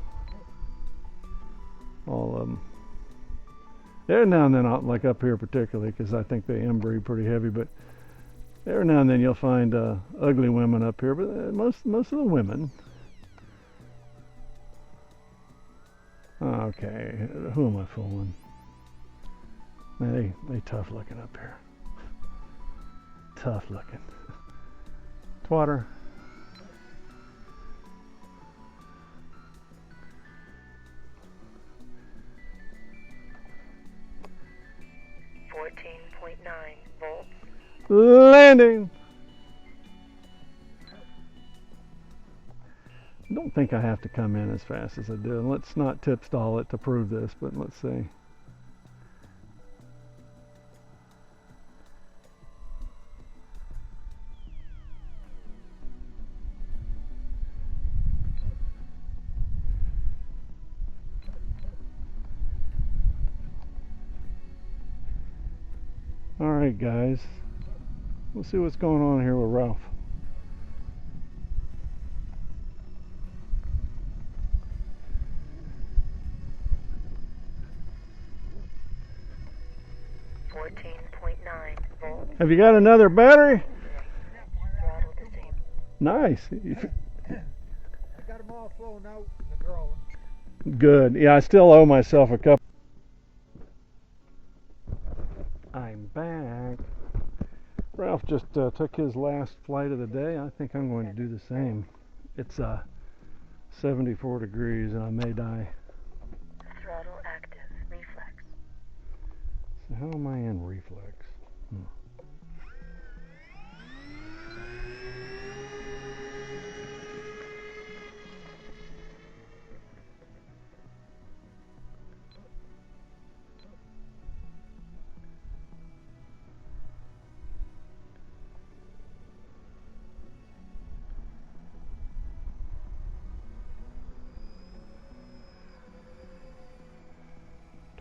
All of them. Every now and then, like up here particularly, because I think they inbreed pretty heavy, but Every now and then you'll find ugly women up here, but most of the women. Okay, who am I fooling? Man, they tough looking up here. Tough looking. Twatter. volts. Landing. I don't think I have to come in as fast as I did. Let's not tip stall it to prove this, but let's see. Alright guys, let's see what's going on here with Ralph. Volts. Have you got another battery? Throttle disabled. Nice. I got them all flown out in the drone. Good. Yeah, I still owe myself a couple. I'm back. Ralph just took his last flight of the day. I think I'm going to do the same. It's 74 degrees and I may die. Throttle active. Reflex. So how am I in reflex?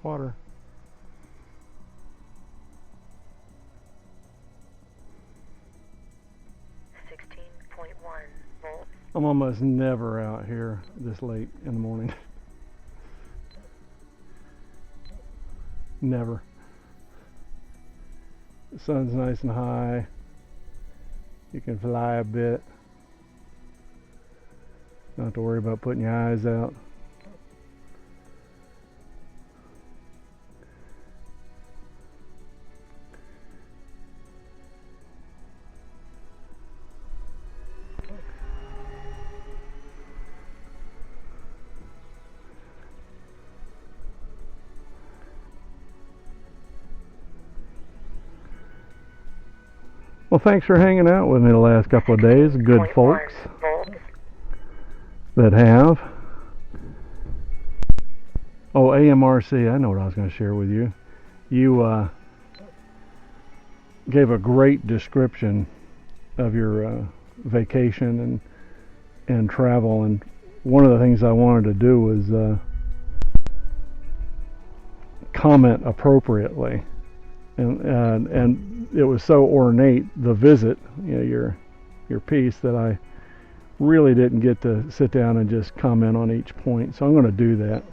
Water. Volts. I'm almost never out here this late in the morning. Never. The sun's nice and high. You can fly a bit. Don't have to worry about putting your eyes out. Well, thanks for hanging out with me the last couple of days. Good folks that have. Oh, AMRC, I know what I was going to share with you. You gave a great description of your vacation and travel, and one of the things I wanted to do was comment appropriately. And it was so ornate, the visit, you know, your piece, that I really didn't get to sit down and just comment on each point. So I'm going to do that.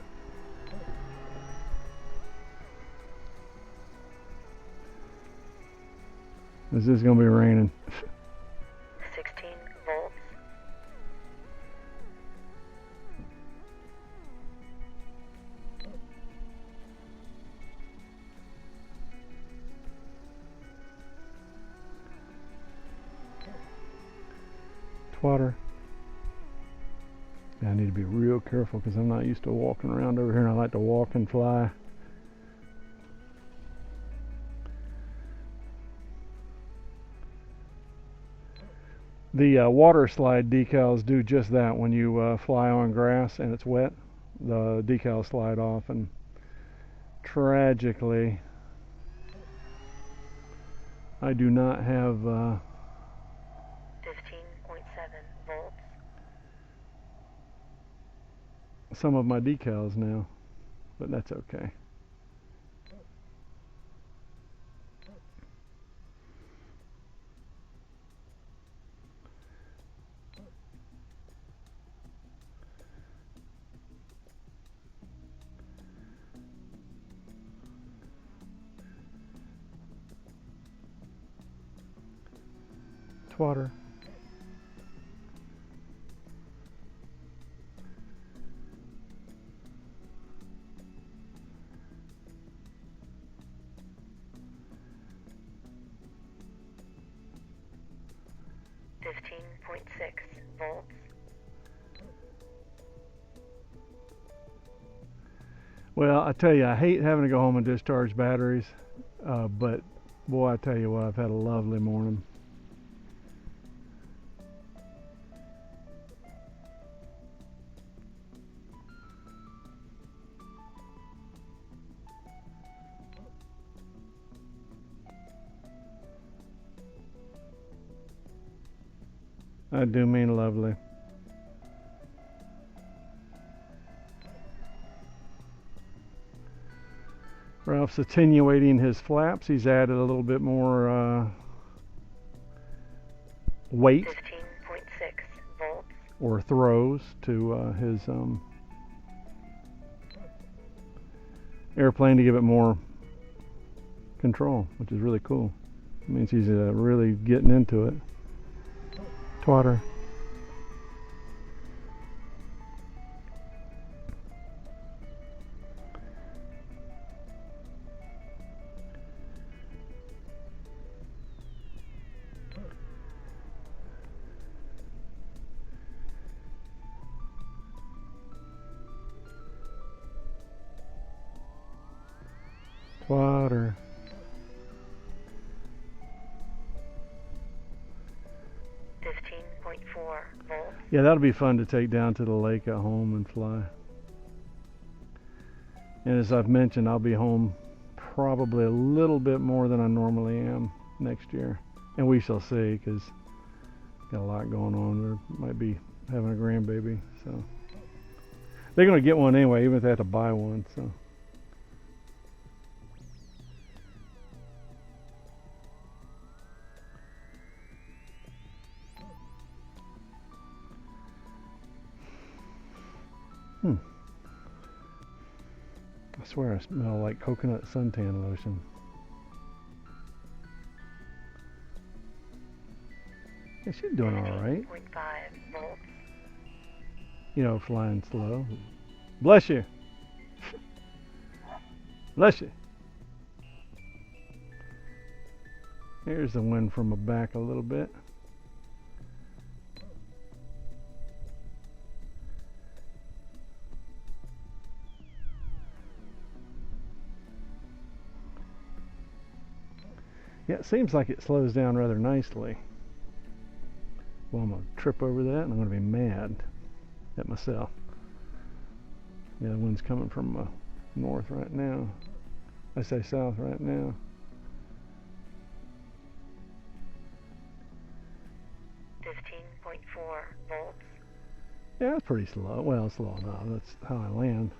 This is going to be raining. 16 volts. Water. I need to be real careful because I'm not used to walking around over here, and I like to walk and fly. The water slide decals do just that. When you fly on grass and it's wet, the decals slide off, and tragically I do not have 15.7 volts. some of my decals now, but that's okay. Twatter. .6 volts. Well, I tell you, I hate having to go home and discharge batteries, but boy, I tell you what, I've had a lovely morning. I do mean lovely. Ralph's attenuating his flaps. He's added a little bit more weight 15.6 volts. or throws to his airplane to give it more control, which is really cool. It means he's really getting into it. Twatter. Twatter. .4 volts. Yeah, that'll be fun to take down to the lake at home and fly. And as I've mentioned, I'll be home probably a little bit more than I normally am next year. And we shall see, because got a lot going on. There might be having a grandbaby, so they're going to get one anyway, even if they have to buy one. So. I swear I smell like coconut suntan lotion. Yeah, she's doing all right. 15.5 volts. You know, flying slow. Bless you. Bless you. Here's the wind from the back a little bit. Yeah, it seems like it slows down rather nicely. Well, I'm going to trip over that and I'm going to be mad at myself. Yeah, the wind's coming from north right now. I say south right now. .4 volts. Yeah, it's pretty slow. Well, slow enough. That's how I land.